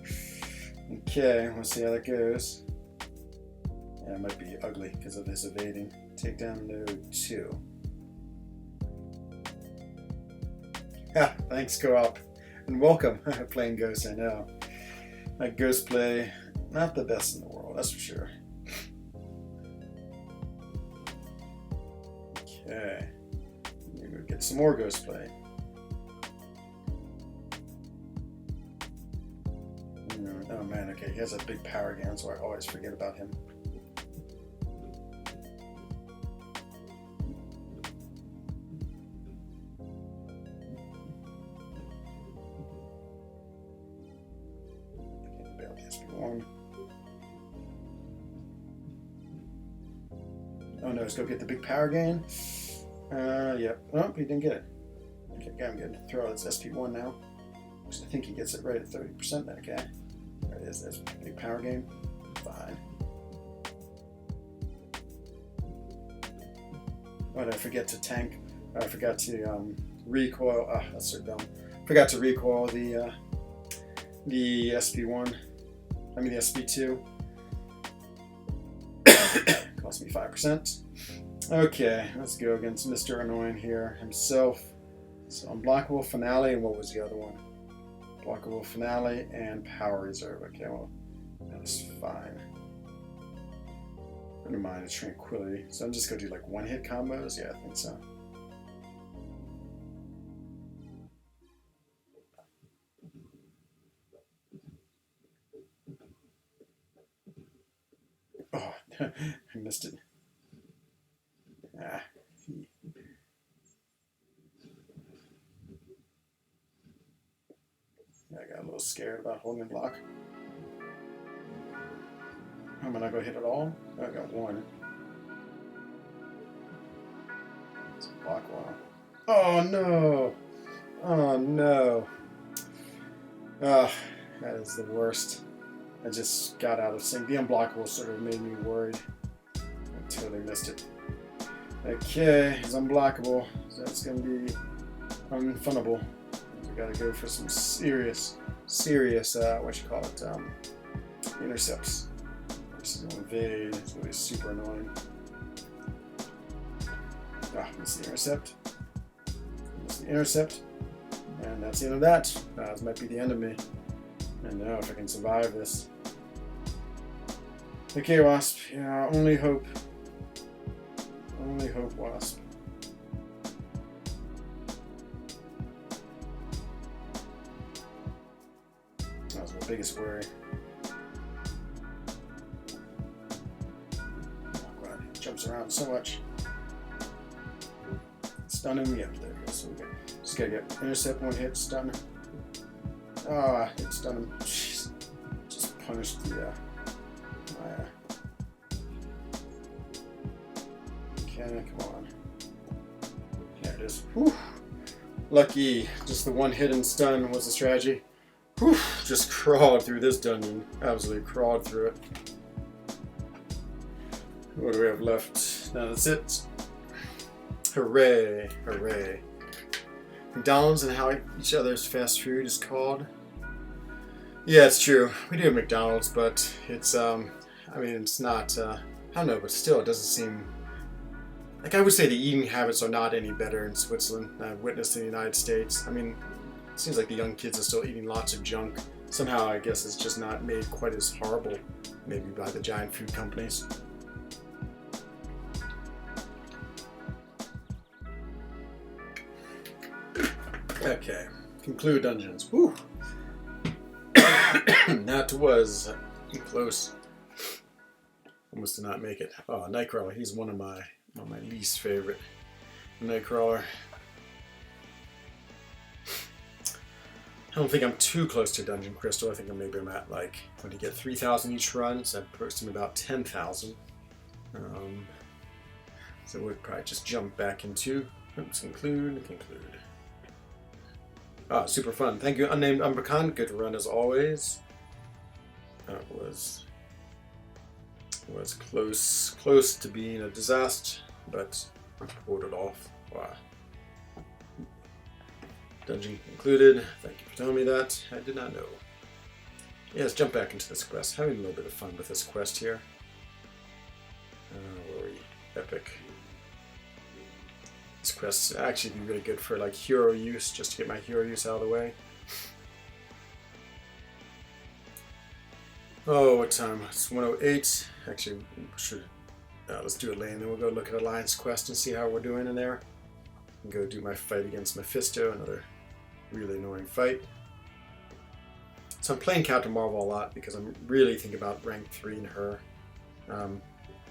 Okay, let's see how that goes. Yeah, it might be ugly because of his evading. Take down node 2. Ah, thanks, Co-op. And welcome. Playing Ghost, I know. My Ghost play, not the best in the world, that's for sure. Okay. Maybe we'll get some more Ghost play. Oh man, okay, he has a big power again, so I always forget about him. Oh no, let's go get the big power gain. Yeah. Oh, he didn't get it. Okay, I'm going to throw out his SP1 now. I think he gets it right at 30% then, okay. There it is, there's a big power gain. Fine. Oh, did I forget to tank? Oh, I forgot to recoil. Ah, that's so dumb. Forgot to recoil the SP1. I mean the SP2. Cost me 5%. Okay, let's go against Mr. Annoying here himself. So Unblockable Finale, and what was the other one? Blockable Finale and Power Reserve. Okay, well, that's fine. Never mind, it's Tranquility. So I'm just going to do like one-hit combos? Yeah, I think so. I missed it. Ah. I got a little scared about holding the block. I'm not going to hit it all. I got one. It's a block wall. Oh no! Oh no! Ah, that is the worst. I just got out of sync. The unblockable sort of made me worried. I totally missed it. Okay, it's unblockable. So that's going to be unfunnable. We got to go for some serious, what you call it, intercepts. This is going to invade. It's going to be super annoying. Ah, miss the intercept. Miss the intercept. And that's the end of that. This might be the end of me. And now if I can survive this. Okay, Wasp. Yeah, only hope. Only hope, Wasp. That was my biggest worry. Oh god, he jumps around so much. Stun him, yeah, there we go. So we just gotta get intercept, one hit, stun. Ah, hit stun him. Jeez. Just punished the okay, come on. There it is. Whew. Lucky, just the one hit and stun was the strategy. Whew. Just crawled through this dungeon. Absolutely crawled through it. What do we have left? Now that's it. Hooray, hooray. McDonald's and how each other's fast food is called. Yeah, it's true. We do have McDonald's, but it's, I mean, it's not, I don't know, but still, it doesn't seem, like I would say the eating habits are not any better in Switzerland than I've witnessed in the United States. I mean, it seems like the young kids are still eating lots of junk. Somehow, I guess it's just not made quite as horrible, maybe by the giant food companies. Okay, conclude dungeons. Whew. That was close. Almost did not make it. Oh, Nightcrawler. He's one of my least favorite. Nightcrawler. I don't think I'm too close to Dungeon Crystal. I think maybe I'm at like when you get 3,000 each run, so that puts him about 10,000. So we'll probably just jump back into. Let's conclude. Ah, super fun. Thank you, Unnamed Umbercon. Good run as always. That was close to being a disaster, but pulled it off. Wow. Dungeon concluded. Thank you for telling me that. I did not know. Yeah, let's jump back into this quest. Having a little bit of fun with this quest here. Where are we? Epic. This quest actually be really good for like hero use, just to get my hero use out of the way. Oh, what time? It's 1:08. Actually, let's do a lane, then we'll go look at Alliance quest and see how we're doing in there. And go do my fight against Mephisto, another really annoying fight. So I'm playing Captain Marvel a lot because I'm really thinking about rank 3 in her.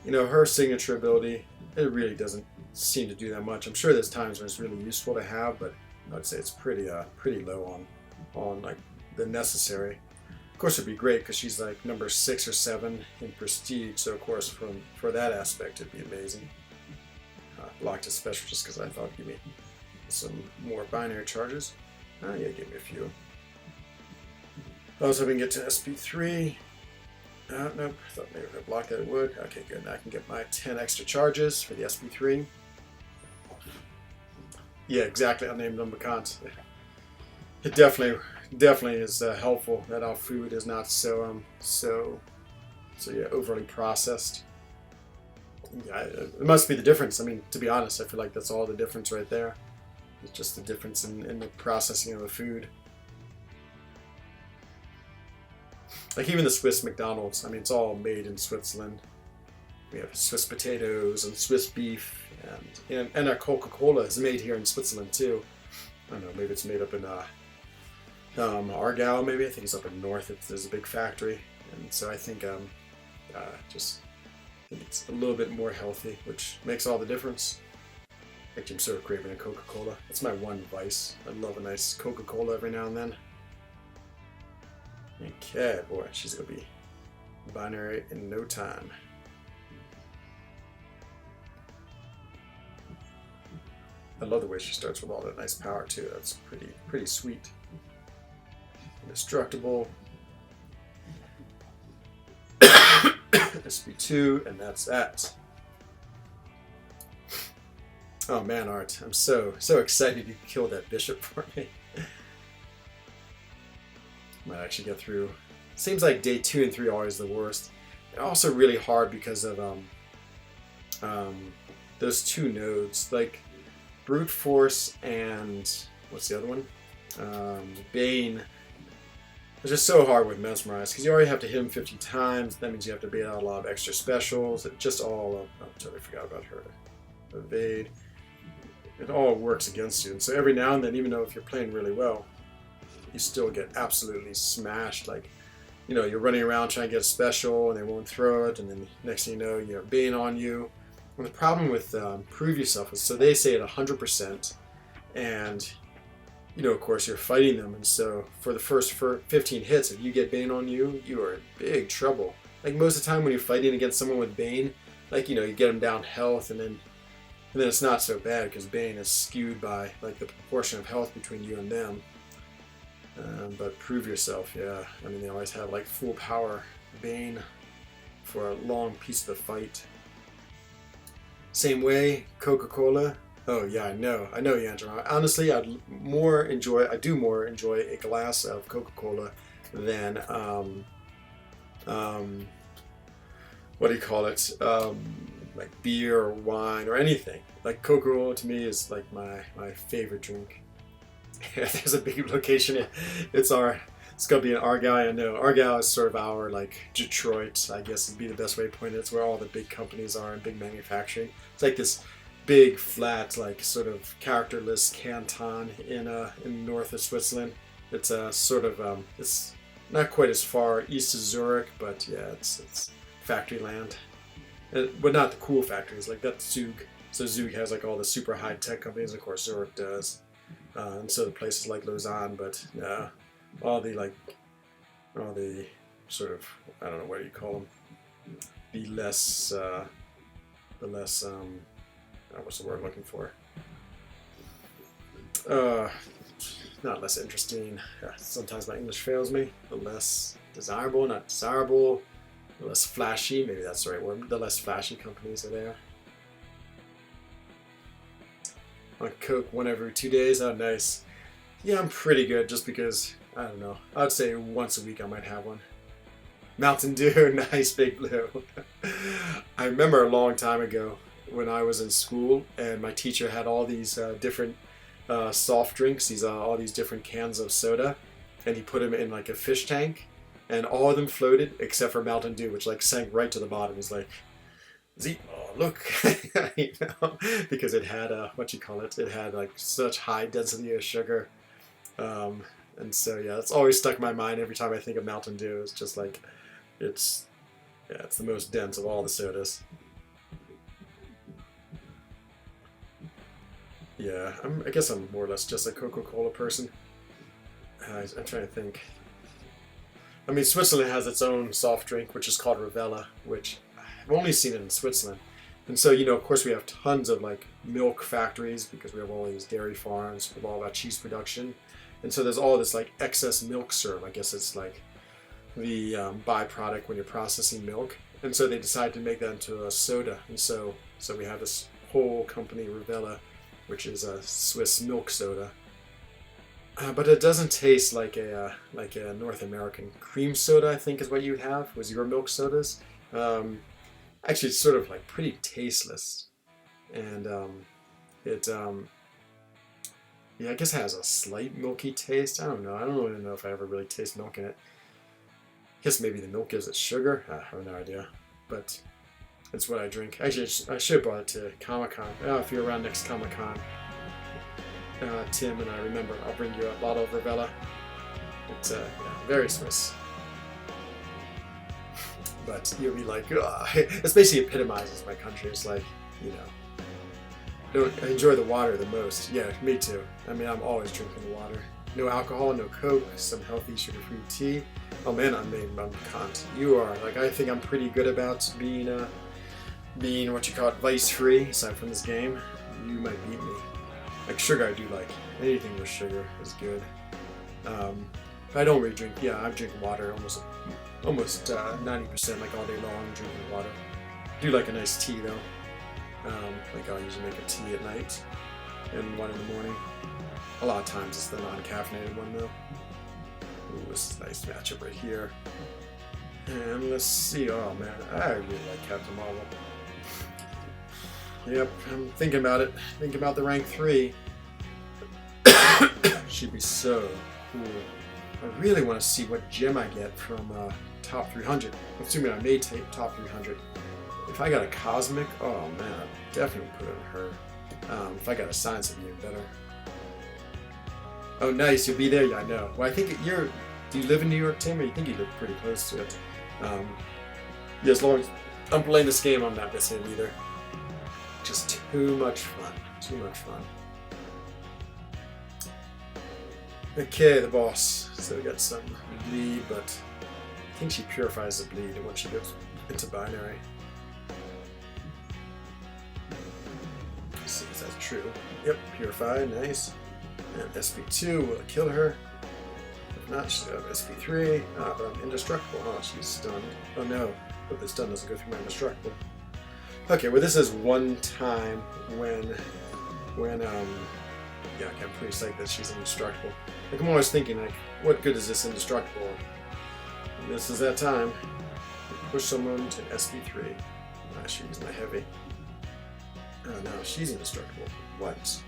You know, her signature ability, it really doesn't seem to do that much. I'm sure there's times when it's really useful to have, but I'd say it's pretty low on like the necessary. Of course, it'd be great because she's like number 6 or 7 in prestige. So of course, for that aspect, it'd be amazing. Blocked a special just because I thought it'd give me some more binary charges. Yeah, give me a few. I was hoping to get to SP3. Nope, I thought maybe if I blocked that it would. Okay, good. Now I can get my 10 extra charges for the SP3. Yeah, exactly. Unnamed number cons. It definitely is helpful that our food is not so yeah, overly processed. Yeah, it must be the difference. I mean, to be honest, I feel like that's all the difference right there. It's just the difference in the processing of the food. Like even the Swiss McDonald's, I mean, it's all made in Switzerland. We have Swiss potatoes and Swiss beef, and our Coca-Cola is made here in Switzerland too. I don't know, maybe it's made up in Aargau, maybe. I think it's up in north. There's a big factory, and so I think just think it's a little bit more healthy, which makes all the difference. Actually, I'm sort of craving a Coca-Cola. That's my one vice. I love a nice Coca-Cola every now and then. Okay, boy, she's gonna be binary in no time. I love the way she starts with all that nice power too. That's pretty sweet. Indestructible. SP2, and that's that. Oh man, Art, I'm so excited you killed that bishop for me. Might actually get through. Seems like day 2 and 3 are always the worst. And also really hard because of those 2 nodes, like brute force and what's the other one? Bane. It's just so hard with mesmerize because you already have to hit him 50 times. That means you have to bait out a lot of extra specials. It just all I totally forgot about her. Evade. It all works against you. And so every now and then, even though if you're playing really well, you still get absolutely smashed. Like, you know, you're running around trying to get a special and they won't throw it, and then next thing you know, you have Bane on you. And the problem with Prove Yourself is, so they say at 100%, and you know, of course, you're fighting them, and so for the first 15 hits, if you get Bane on you, you are in big trouble. Like most of the time when you're fighting against someone with Bane, like, you know, you get them down health, and then it's not so bad because Bane is skewed by like the proportion of health between you and them. But Prove Yourself, yeah. I mean, they always have like full power Bane for a long piece of the fight. Same way, Coca-Cola. Oh yeah, I know, Angela. Honestly, I do more enjoy a glass of Coca-Cola than what do you call it? Like beer or wine or anything. Like Coca-Cola to me is like my favorite drink. There's a big location. It's gonna be in Argyle. I know Argyle is sort of our like Detroit, I guess would be the best way to point it. It's where all the big companies are and big manufacturing. It's like this big flat, like sort of characterless canton in north of Switzerland. It's sort of it's not quite as far east as Zurich, but yeah, it's factory land. But not the cool factories, like that's Zug. So Zug has like all the super high tech companies, of course Zurich does, and so the places like Lausanne. But yeah, all the sort of, I don't know, what do you call them? The less what's the word I'm looking for? Not less interesting. Sometimes my English fails me. The less desirable, not desirable. The less flashy, maybe that's the right word. The less flashy companies are there. On Coke 1 every 2 days. Oh, nice. Yeah, I'm pretty good just because, I don't know. I'd say once a week I might have one. Mountain Dew, nice Big Blue. I remember a long time ago when I was in school and my teacher had all these different soft drinks, all these different cans of soda, and he put them in like a fish tank, and all of them floated except for Mountain Dew, which like sank right to the bottom. He's like, oh look, you know, because it had it had like such high density of sugar, and so yeah, it's always stuck in my mind every time I think of Mountain Dew. It's just like it's the most dense of all the sodas. Yeah, I guess I'm more or less just a Coca-Cola person. I'm trying to think. I mean, Switzerland has its own soft drink, which is called Rivella, which I've only seen it in Switzerland. And so, you know, of course we have tons of like milk factories because we have all these dairy farms with all that cheese production. And so there's all this like excess milk syrup. I guess it's like the byproduct when you're processing milk. And so they decided to make that into a soda. And so we have this whole company, Rivella, which is a Swiss milk soda. But it doesn't taste like a North American cream soda, I think is what you'd have, was your milk sodas. Actually, it's sort of like pretty tasteless. And yeah, I guess it has a slight milky taste. I don't know. I don't really know if I ever really taste milk in it. I guess maybe the milk gives it sugar. I have no idea. But it's what I drink. Actually, I should have brought it to Comic-Con. If you're around next Comic-Con, Tim and I remember, I'll bring you a bottle of Rivella. It's yeah, very Swiss. but you'll be like, ugh. It's basically epitomizes my country. It's like, you know, I enjoy the water the most. Yeah, me too. I mean, I'm always drinking water. No alcohol, no Coke, some healthy sugar-free tea. Oh man, I'm cunt. You are. Like, I think I'm pretty good about being what you call it, vice-free, aside from this game. You might beat me. Like, sugar I do like. Anything with sugar is good. But I don't really drink. Yeah, I drink water almost 90%, like all day long, drinking water. I do like a nice tea though. Like I'll usually make a tea at night and one in the morning. A lot of times it's the non-caffeinated one though. Ooh, this is a nice matchup right here. And let's see. Oh man, I really like Captain Marvel. Yep, I'm thinking about it. Thinking about the rank 3. Should be so cool. I really want to see what gem I get from top 300. Assuming I made top 300. If I got a cosmic, oh man, I'd definitely put it on her. If I got a science, it'd be even better. Oh, nice, you'll be there. Yeah, I know. Well, I think do you live in New York, Tim? Or you think you live pretty close to it? Yeah, as long as I'm playing this game, I'm not missing it either. Just too much fun. Too much fun. Okay, the boss. So we got some bleed, but I think she purifies the bleed once she goes into binary. Let's see if that's true. Yep, purify, nice. And SP2 will kill her. If not, she's got SP3. Ah, but I'm indestructible. Oh, she's stunned. Oh no, but the stun doesn't go through my indestructible. Okay, well this is one time when yeah, I'm pretty psyched that she's indestructible. Like, I'm always thinking, like, what good is this indestructible? And this is that time. Push someone to SP3. Ah, she's my heavy. Oh no, she's indestructible. What?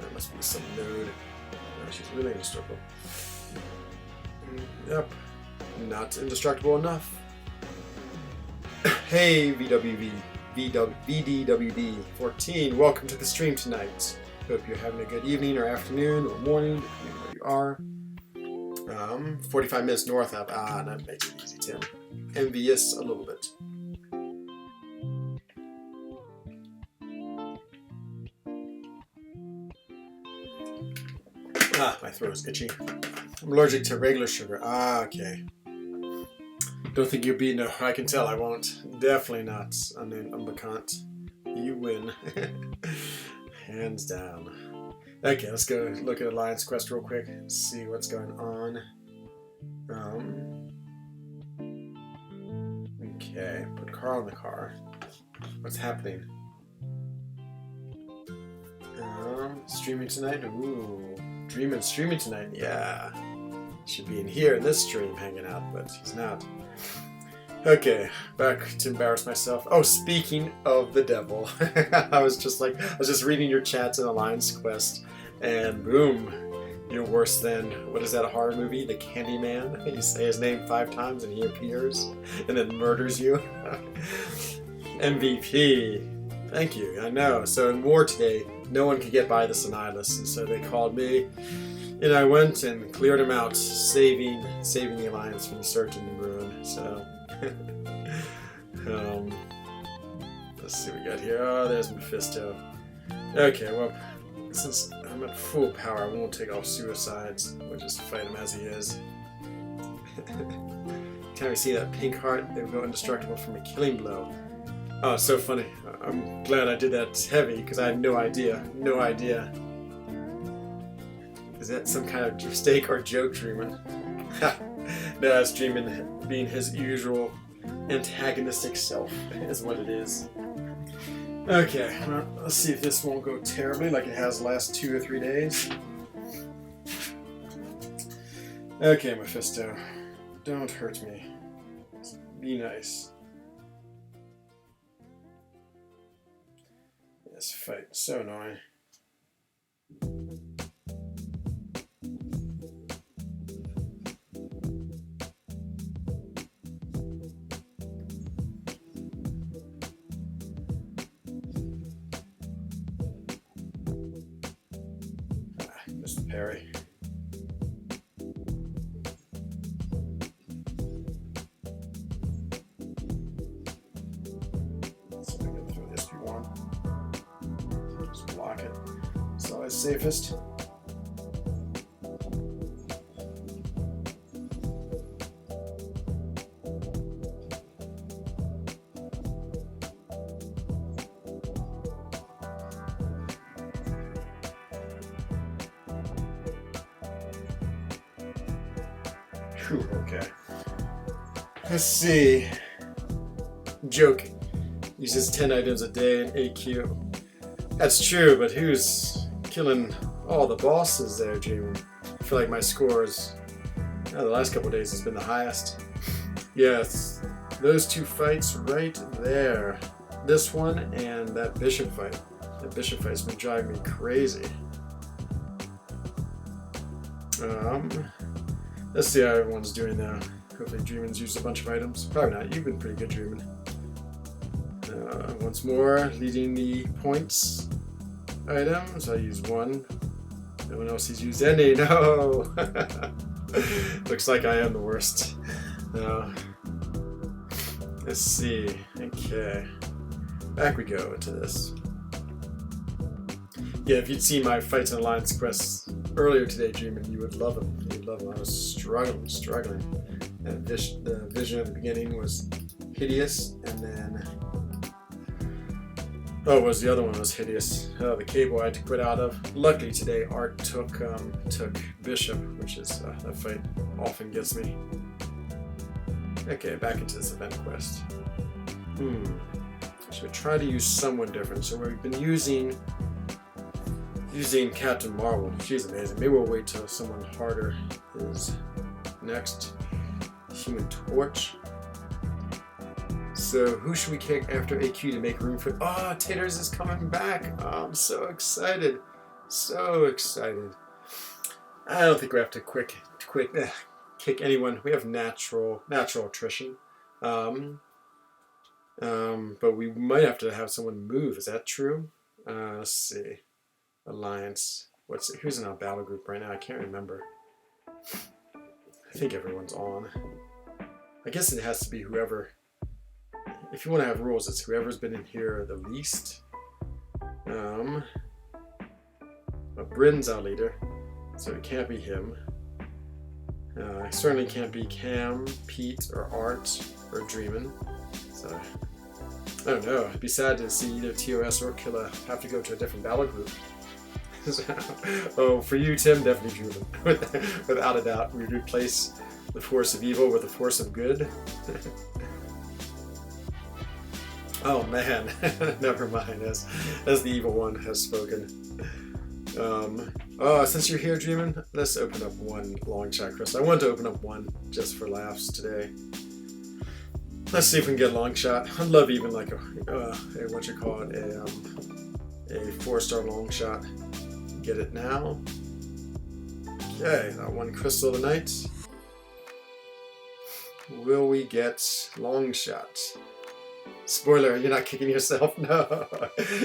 That must be some node. No, she's really indestructible. Yep. Not indestructible enough. Hey, VDWD 14, welcome to the stream tonight. Hope you're having a good evening or afternoon or morning, depending where you are. 45 minutes north of, that makes it easy, Tim. Envious a little bit. My throat is itchy. I'm allergic to regular sugar. Okay. Don't think you'll beat. No, I can tell I won't. Definitely not. I mean, I'm a cunt. You win. Hands down. Okay, let's go look at Alliance Quest real quick. See what's going on. Okay, put Carl in the car. What's happening? Streaming tonight? Ooh. Streaming tonight? Yeah. Should be in here in this stream hanging out, but he's not. Okay, back to embarrass myself. Oh, speaking of the devil, I was just reading your chats in Alliance Quest, and boom, you're worse than, what is that, a horror movie? The Candyman? You say his name 5 times and he appears, and then murders you. MVP. Thank you, I know. So in war today, no one could get by the Annihilus, and so they called me, and I went and cleared him out, saving the Alliance from certain ruin, so... let's see what we got here. Oh, there's Mephisto. Okay, well, since I'm at full power, I won't take off suicides. We'll just fight him as he is. Can we see that pink heart? They will go indestructible from a killing blow. Oh, it's so funny. I'm glad I did that heavy, because I had no idea. No idea. Is that some kind of mistake or joke, Dreamin'? No, I was dreaming being his usual antagonistic self is what it is. Okay, well, let's see if this won't go terribly like it has the last 2 or 3 days. Okay, Mephisto, don't hurt me. Be nice. This fight is so annoying. Mr. Perry. It's always safest. Whew, okay. Let's see. Joking. Uses 10 items a day in AQ. That's true, but who's killing all the bosses there, Dream? I feel like my scores, the last couple of days has been the highest. Yes, those two fights right there. This one and that bishop fight. That bishop fight's been driving me crazy. Let's see how everyone's doing now. Hopefully Dreamin's used a bunch of items. Probably not. You've been pretty good, Dreamin. Once more, leading the points items. I used one. No one else has used any. No! Looks like I am the worst. Let's see. Okay. Back we go into this. Yeah, if you'd seen my Fights and Alliance quests earlier today, Dreamin, you would love them. You'd love them. I was struggling. And the vision at the beginning was hideous, and then the other one was hideous. The cable I had to quit out of. Luckily today, Art took Bishop, which is that fight often gets me. Okay, back into this event quest. Should try to use someone different. So we've been using Captain Marvel. She's amazing. Maybe we'll wait till someone harder is next. Human Torch. So who should we kick after AQ to make room for... Oh, Taters is coming back. Oh, I'm so excited. So excited. I don't think we have to kick anyone. We have natural attrition. But we might have to have someone move. Is that true? Let's see. Alliance. Who's in our battle group right now? I can't remember. I think everyone's on. I guess it has to be whoever. If you want to have rules, it's whoever's been in here the least. Bryn's our leader, so it can't be him. It certainly can't be Cam, Pete, or Art, or Dreamin. So, I don't know. It'd be sad to see either TOS or Killa have to go to a different battle group. Oh, for you, Tim, definitely Dreamin. Without a doubt, we'd replace the force of evil with the force of good. Oh man, never mind. As the evil one has spoken. Since you're here, Dreamin, let's open up one long shot, Chris. I wanted to open up one just for laughs today. Let's see if we can get a long shot. I'd love even like a 4-star long shot. Get it now. Okay, that one crystal tonight. Will we get long shot? Spoiler, you're not kicking yourself? No.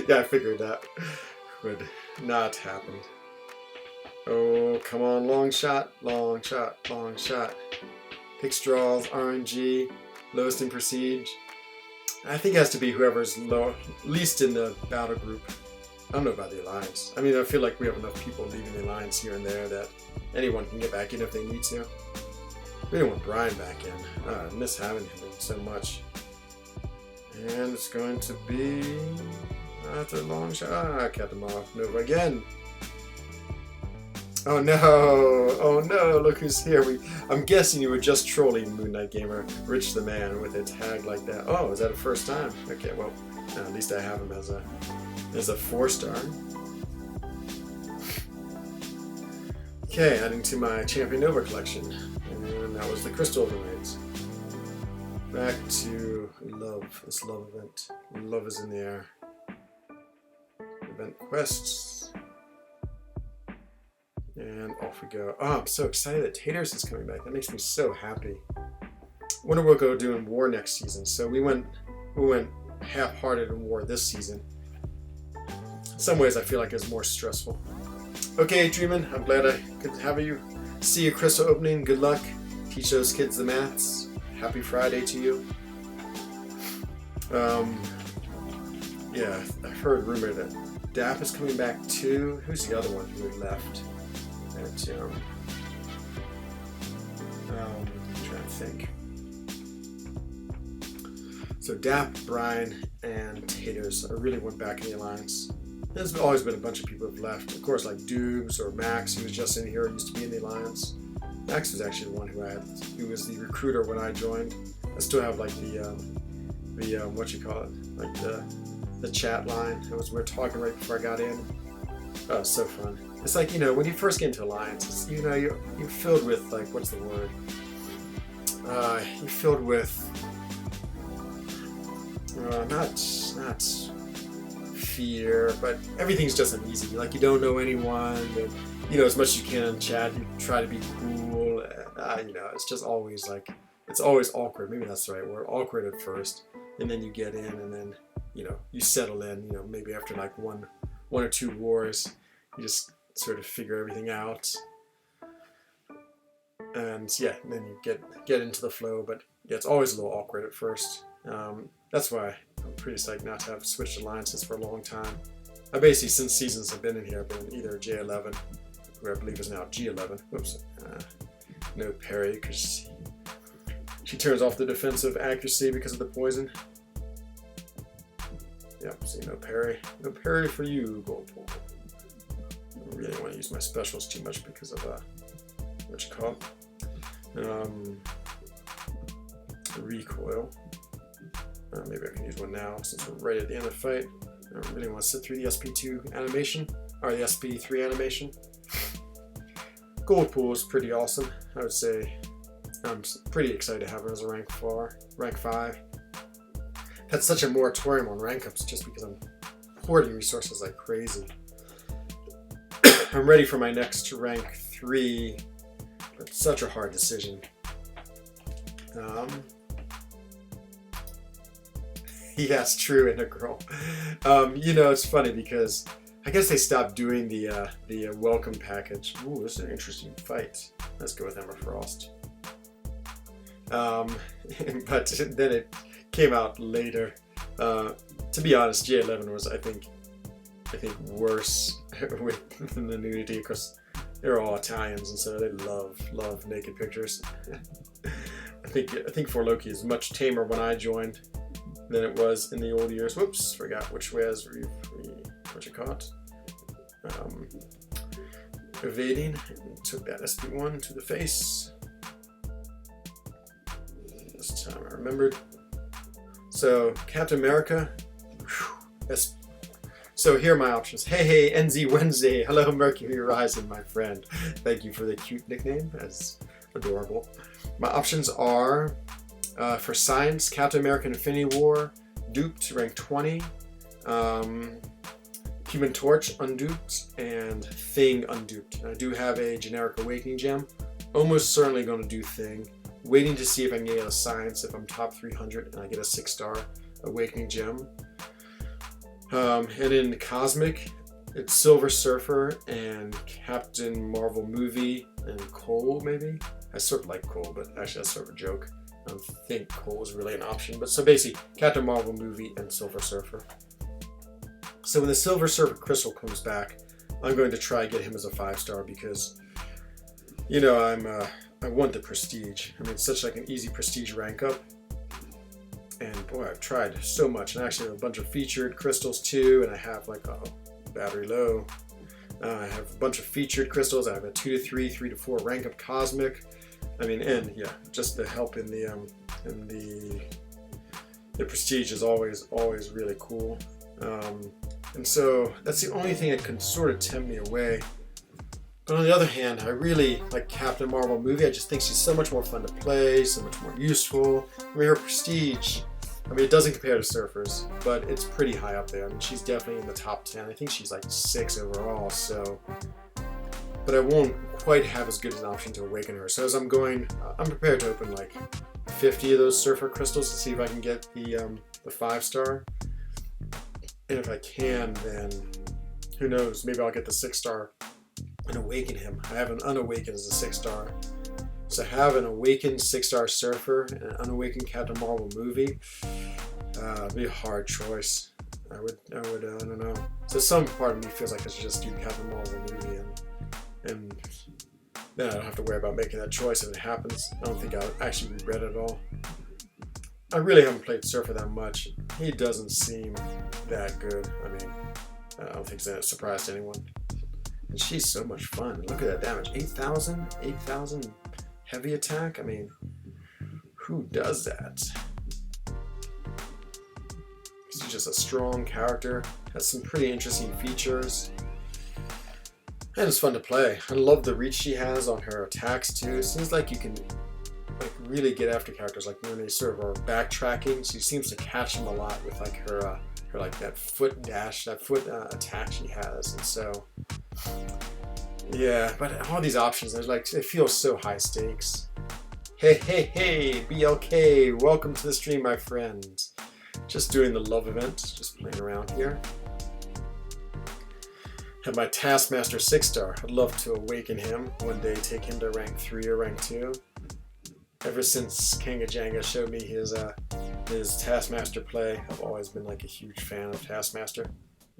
Yeah, I figured that would not happen. Oh, come on, long shot. Pick straws, RNG, lowest in prestige. I think it has to be whoever's least in the battle group. I don't know about the Alliance. I mean, I feel like we have enough people leaving the Alliance here and there that anyone can get back in if they need to. We don't want Brian back in. I miss having him so much. And it's going to be after a long shot. I kept him off. Nova again. Oh no, look who's here. I'm guessing you were just trolling Moon Knight Gamer, Rich the Man, with a tag like that. Oh, is that a first time? Okay, well, at least I have him as a 4-star. Okay, adding to my Champion Nova collection. And that was the Crystal Overlays. Back to love, this love event. Love is in the air. Event quests. And off we go. Oh, I'm so excited that Taters is coming back. That makes me so happy. I wonder what we'll go do in War next season. So we went half-hearted in War this season. In some ways, I feel like it's more stressful. Okay, Dreamin, I'm glad I could have you see your crystal opening. Good luck. Teach those kids the maths. Happy Friday to you. Yeah, I've heard rumor that Dap is coming back too. Who's the other one who had left? I'm trying to think. So Dap, Brian, and Taters, I really went back in the alliance. There's always been a bunch of people who've left. Of course, like Dubes or Max, who was just in here, used to be in the alliance. Max was actually the one who was the recruiter when I joined. I still have like the what you call it, like the chat line. We're talking right before I got in. Oh, it's so fun. It's like, when you first get into alliance, you're filled with, like, what's the word? You're filled with not fear, but everything's just uneasy. Like, you don't know anyone, and, as much as you can in chat, you try to be cool. It's just always like, it's always awkward. Maybe that's the right word. Awkward at first, and then you get in, and then you settle in. Maybe after like one or two wars, you just sort of figure everything out, and yeah, and then you get into the flow. But yeah, it's always a little awkward at first. That's why I'm pretty psyched not to have switched alliances for a long time. I basically, since seasons have been in here, I've been either J11, who I believe is now G11. Whoops. No parry, because she turns off the defensive accuracy because of the poison. Yep, see, no parry. No parry for you, Goldpool. I don't really want to use my specials too much because of what you call it. Recoil. Maybe I can use one now since we're right at the end of the fight. I don't really want to sit through the SP2 animation, or the SP3 animation. Goldpool is pretty awesome, I would say. I'm pretty excited to have her as a rank 5. Had such a moratorium on rank ups just because I'm hoarding resources like crazy. I'm ready for my next rank 3, but it's such a hard decision. Yes, true, integral. It's funny because I guess they stopped doing the welcome package. Ooh, this is an interesting fight. Let's go with Emma Frost. But then it came out later. To be honest, J11 was, I think worse with the nudity because they're all Italians, and so they love naked pictures. I think For Loki is much tamer when I joined than it was in the old years. Whoops, forgot which way as what you call it. Evading, took that SP1 to the face. This time I remembered. So Captain America. So here are my options. Hey, NZ Wednesday. Hello, Mercury Rising, my friend. Thank you for the cute nickname. That's adorable. My options are for Science, Captain America Infinity War, Duped, rank 20, Human Torch, Unduped, and Thing, Unduped. I do have a generic Awakening Gem. Almost certainly going to do Thing. Waiting to see if I can get a Science if I'm top 300 and I get a 6-star Awakening Gem. And in Cosmic, it's Silver Surfer and Captain Marvel Movie and Cole, maybe? I sort of like Cole, but actually that's sort of a joke. I don't think Cole is really an option. But so basically, Captain Marvel Movie and Silver Surfer. So when the Silver Surfer Crystal comes back, I'm going to try to get him as a 5-star because, I want the prestige. I mean, it's such like an easy prestige rank up. And boy, I've tried so much. And actually I have a bunch of featured crystals too. And I have like, battery low. I have a bunch of featured crystals. I have a 2 to 3, 3 to 4 rank up Cosmic. I mean, and yeah, just the help in the prestige is always really cool. And so that's the only thing that can sort of tempt me away. But on the other hand, I really like Captain Marvel Movie. I just think she's so much more fun to play, so much more useful. I mean, her prestige, it doesn't compare to Surfer's, but it's pretty high up there. I mean, she's definitely in the top 10. I think she's like 6 overall, so. But I won't quite have as good an option to awaken her. So as I'm going, I'm prepared to open like 50 of those Surfer crystals to see if I can get the 5-star. And if I can, then who knows? Maybe I'll get the 6-star and awaken him. I have an unawakened as a 6-star. So have an awakened 6-star Surfer and an unawakened Captain Marvel Movie. It'd be a hard choice. I don't know. So some part of me feels like I should just do Captain Marvel movie, and then I don't have to worry about making that choice if it happens. I don't think I'll actually regret it at all. I really haven't played Surfer that much. He doesn't seem that good. I mean, I don't think it's a surprise to anyone. And she's so much fun. Look at that damage. 8,000 heavy attack. I mean, who does that? She's just a strong character. Has some pretty interesting features. And it's fun to play. I love the reach she has on her attacks too. It seems like you can really get after characters like when they sort of are backtracking. She seems to catch them a lot with like her like that foot dash, that foot attack she has. And so yeah, but all these options, there's like, it feels so high stakes. Hey, BLK, welcome to the stream, my friend. Just doing the love event, just playing around here. Have my Taskmaster 6-star. I'd love to awaken him one day, take him to rank 3 or rank 2. Ever since Kanga Janga showed me his Taskmaster play, I've always been like a huge fan of Taskmaster.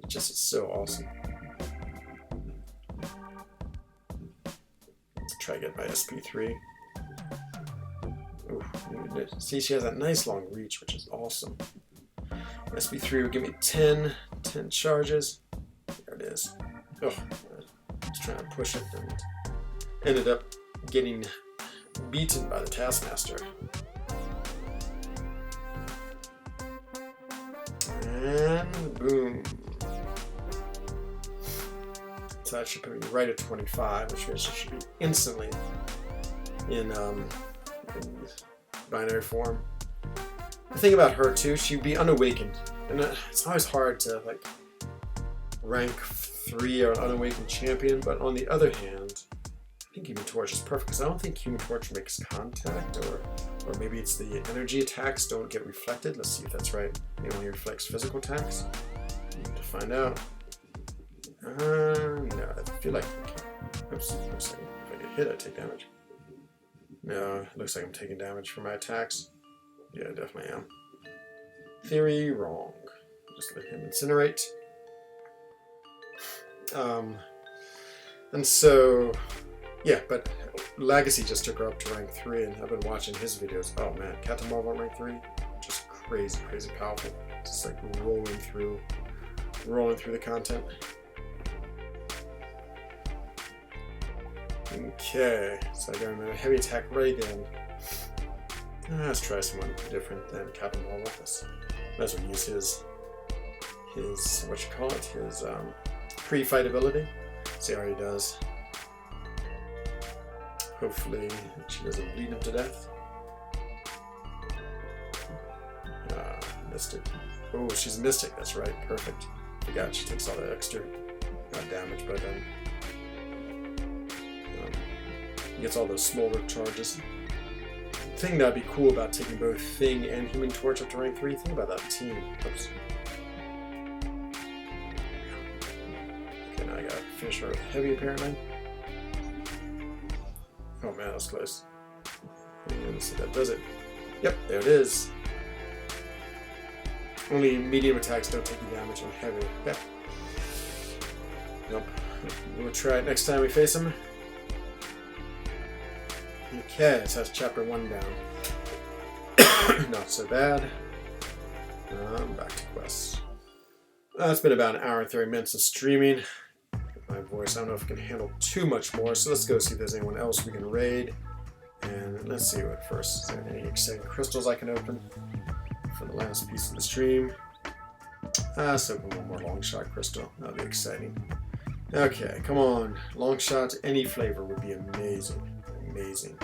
It's so awesome. Try to get my SP3. Ooh, see, she has that nice long reach, which is awesome. SP3 will give me 10 charges. There it is. Oh, I was trying to push it and ended up getting beaten by the Taskmaster. And boom. So that should put me right at 25, which means she should be instantly in binary form. The thing about her too, she'd be unawakened, and it's always hard to like rank 3 or an unawakened champion. But on the other hand, I think Human Torch is perfect because I don't think Human Torch makes contact, or maybe it's the energy attacks don't get reflected. Let's see if that's right. It only reflects physical attacks. Need to find out. No, I feel like. Oops, if I get hit, I take damage. No, it looks like I'm taking damage from my attacks. Yeah, I definitely am. Theory wrong. Just let him incinerate. And so, yeah, but Legacy just took her up to rank 3, and I've been watching his videos. Oh man, Captain Marvel rank 3, just crazy powerful. Just like rolling through the content. Okay, so I got him in a heavy attack right in. Let's try someone different than Captain Marvel. Might as well use his what you call it, his pre-fight ability. See how he does. Hopefully she doesn't bleed him to death. Mystic. Oh, she's Mystic, that's right, perfect. Forgot she takes all that extra damage, but gets all those smolder charges. The thing that'd be cool about taking both Thing and Human Torch up to rank 3, think about that team. Oops. Okay, now I gotta finish her with Heavy apparently. Oh man, that's close. And let's see if that does it. Yep, there it is. Only medium attacks don't take any damage on Heavy. Yep. Nope. We'll try it next time we face him. Okay, so that's chapter 1 down. Not so bad. Back to quests. It's been about an hour and 30 minutes of streaming. My voice, I don't know if it can handle too much more, so let's go see if there's anyone else we can raid. And let's see what first. Is there any exciting crystals I can open for the last piece of the stream? Let's open one more long shot crystal. That'll be exciting. Okay, come on. Long shot, any flavor would be amazing. Amazing.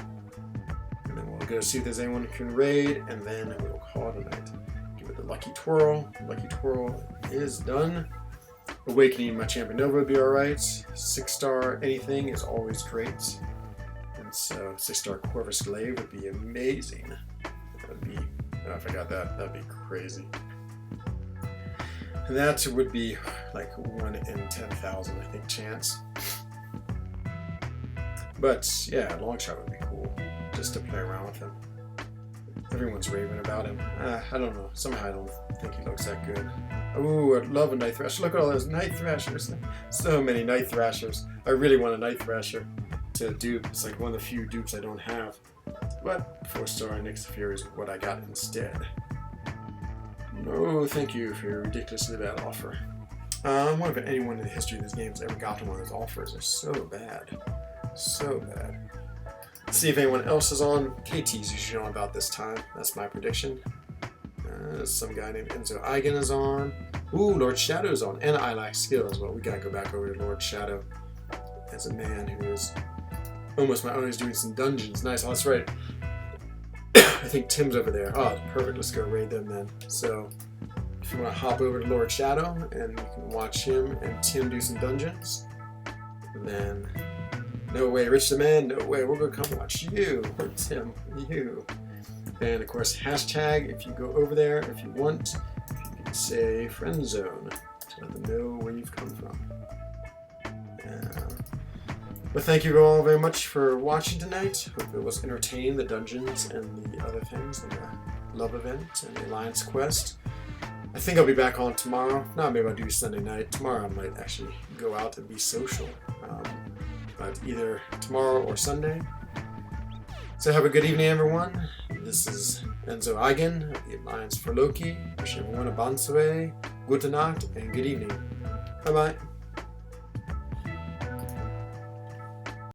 And then we'll go see if there's anyone who can raid, and then we'll call it a night. Give it the Lucky Twirl. Lucky Twirl is done. Awakening my Champion Nova would be alright. 6-star anything is always great. And so 6-star Corvus Glaive would be amazing. That would be, oh, I forgot that. That'd be crazy. And that would be like 1 in 10,000, I think, chance. But yeah, Longshot would be cool, just to play around with him. Everyone's raving about him. I don't know. Somehow I don't think he looks that good. Ooh, I'd love a night thrasher. Look at all those night thrashers. So many night thrashers. I really want a night thrasher to dupe. It's like one of the few dupes I don't have. But 4-star Nyx Fury is what I got instead. No, thank you for your ridiculously bad offer. I wonder if anyone in the history of this game has ever gotten one of those offers. They're so bad. So bad. Let's see if anyone else is on. KT's usually on about this time. That's my prediction. Some guy named Enzo Eigen is on. Ooh, Lord Shadow's on. And I lack skills. Well, we gotta go back over to Lord Shadow as a man who is almost my own. He's doing some dungeons. Nice. Oh, that's right. I think Tim's over there. Oh, perfect. Let's go raid them then. So, if you want to hop over to Lord Shadow and you can watch him and Tim do some dungeons, then no way, Rich the Man, no way, we're going to come watch you, or Tim, you. And of course, hashtag, if you go over there, if you want, you can say frENZOne to let them know where you've come from. But thank you all very much for watching tonight. Hope it was entertaining, the dungeons and the other things, and the love event and the Alliance quest. I think I'll be back on tomorrow. No, maybe I'll do Sunday night. Tomorrow I might actually go out and be social. But either tomorrow or Sunday. So have a good evening, everyone. This is Enzo Eigen of the Alliance for Loki. Wish everyone a bonsoir, gute Nacht, and good evening. Bye-bye.